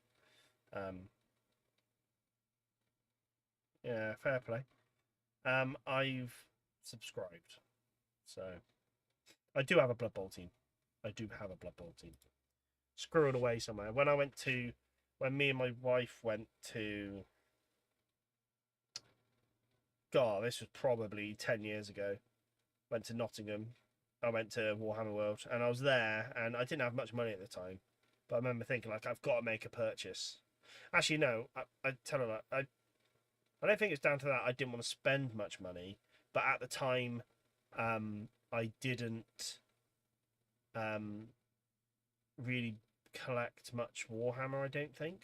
[SPEAKER 1] yeah, fair play. I've subscribed, so I do have a Blood Bowl team. I do have a Blood Bowl team. Screw it away somewhere. When me and my wife went to, God, this was probably 10 years ago. Went to Nottingham. I went to Warhammer World, and I was there, and I didn't have much money at the time, but I remember thinking like I've got to make a purchase. Actually, no, I tell her that I don't think it's down to that. I didn't want to spend much money, but at the time, I didn't really collect much Warhammer. I don't think.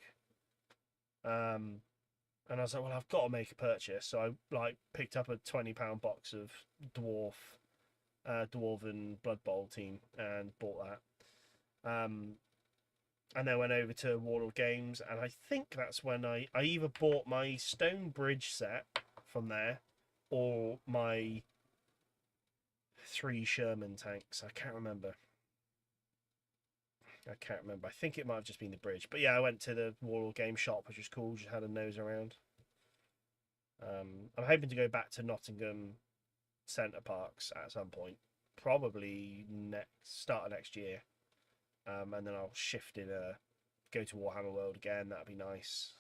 [SPEAKER 1] And I was like, well, I've got to make a purchase, so I like picked up a £20 box of Dwarven Blood Bowl team and bought that. And then went over to Warlord Games, and I think that's when I either bought my Stone Bridge set from there or my 3 Sherman tanks. I can't remember. I think it might have just been the bridge. But yeah, I went to the Warlord Game shop, which was cool. Just had a nose around. I'm hoping to go back to Nottingham Centre Parks at some point. Probably start of next year. And then I'll shift in go to Warhammer World again. That'd be nice.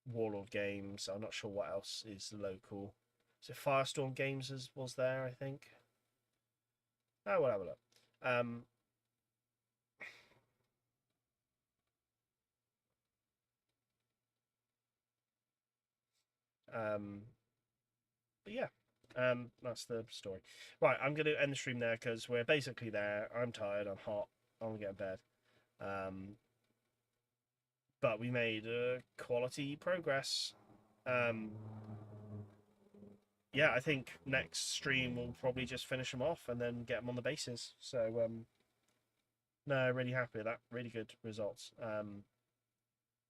[SPEAKER 1] Warlord Games. I'm not sure what else is local. So Firestorm Games was there, I think. Oh, we'll have a look. But yeah, that's the story. Right, I'm going to end the stream there because we're basically there. I'm tired. I'm hot. I want to get in bed. But we made quality progress. Yeah, I think next stream we'll probably just finish them off and then get them on the bases. So no, really happy with that. Really good results.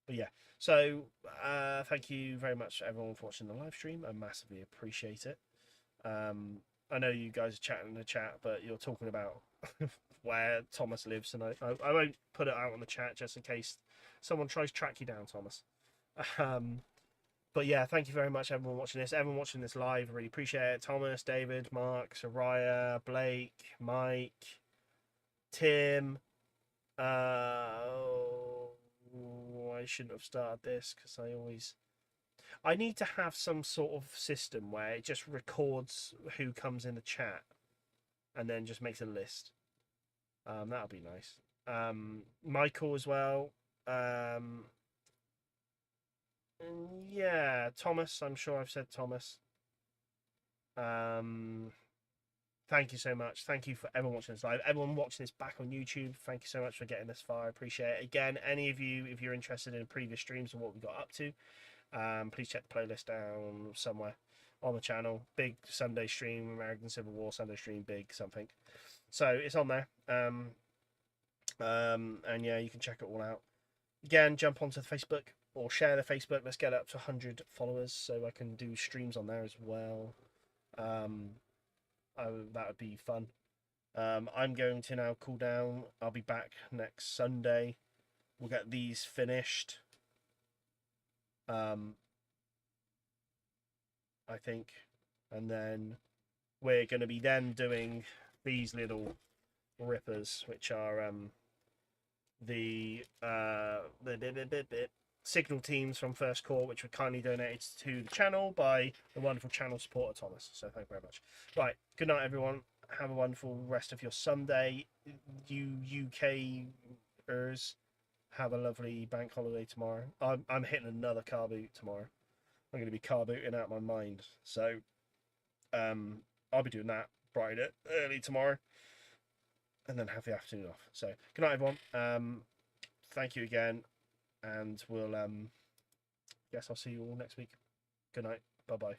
[SPEAKER 1] But yeah, so thank you very much everyone for watching the live stream. I massively appreciate it. I know you guys are chatting in the chat, but you're talking about where Thomas lives, and I won't put it out on the chat just in case someone tries to track you down, Thomas. But yeah, thank you very much, everyone watching this. Everyone watching this live, I really appreciate it. Thomas, David, Mark, Soraya, Blake, Mike, Tim. I shouldn't have started this because I need to have some sort of system where it just records who comes in the chat and then just makes a list. That'll be nice. Michael as well. Yeah, Thomas. I'm sure I've said Thomas. Thank you so much. Thank you for everyone watching this live. Everyone watching this back on YouTube, thank you so much for getting this far. I appreciate it. Again, any of you, if you're interested in previous streams and what we got up to, please check the playlist down somewhere on the channel. Big Sunday stream, American Civil War Sunday stream, big something. So it's on there. And yeah, you can check it all out. Again, jump onto the Facebook or share the Facebook. Let's get up to 100 followers so I can do streams on there as well. That would be fun. I'm going to now cool down. I'll be back next Sunday. We'll get these finished. I think, and then we're going to be then doing these little rippers, which are the signal teams from First Corps, which were kindly donated to the channel by the wonderful channel supporter Thomas. So thank you very much. Right, good night, everyone. Have a wonderful rest of your Sunday. You UKers have a lovely bank holiday tomorrow. I'm hitting another car boot tomorrow. I'm going to be car booting out my mind. So I'll be doing that bright early tomorrow, and then have the afternoon off. So good night, everyone. Thank you again. And we'll guess I'll see you all next week. Good night. Bye bye.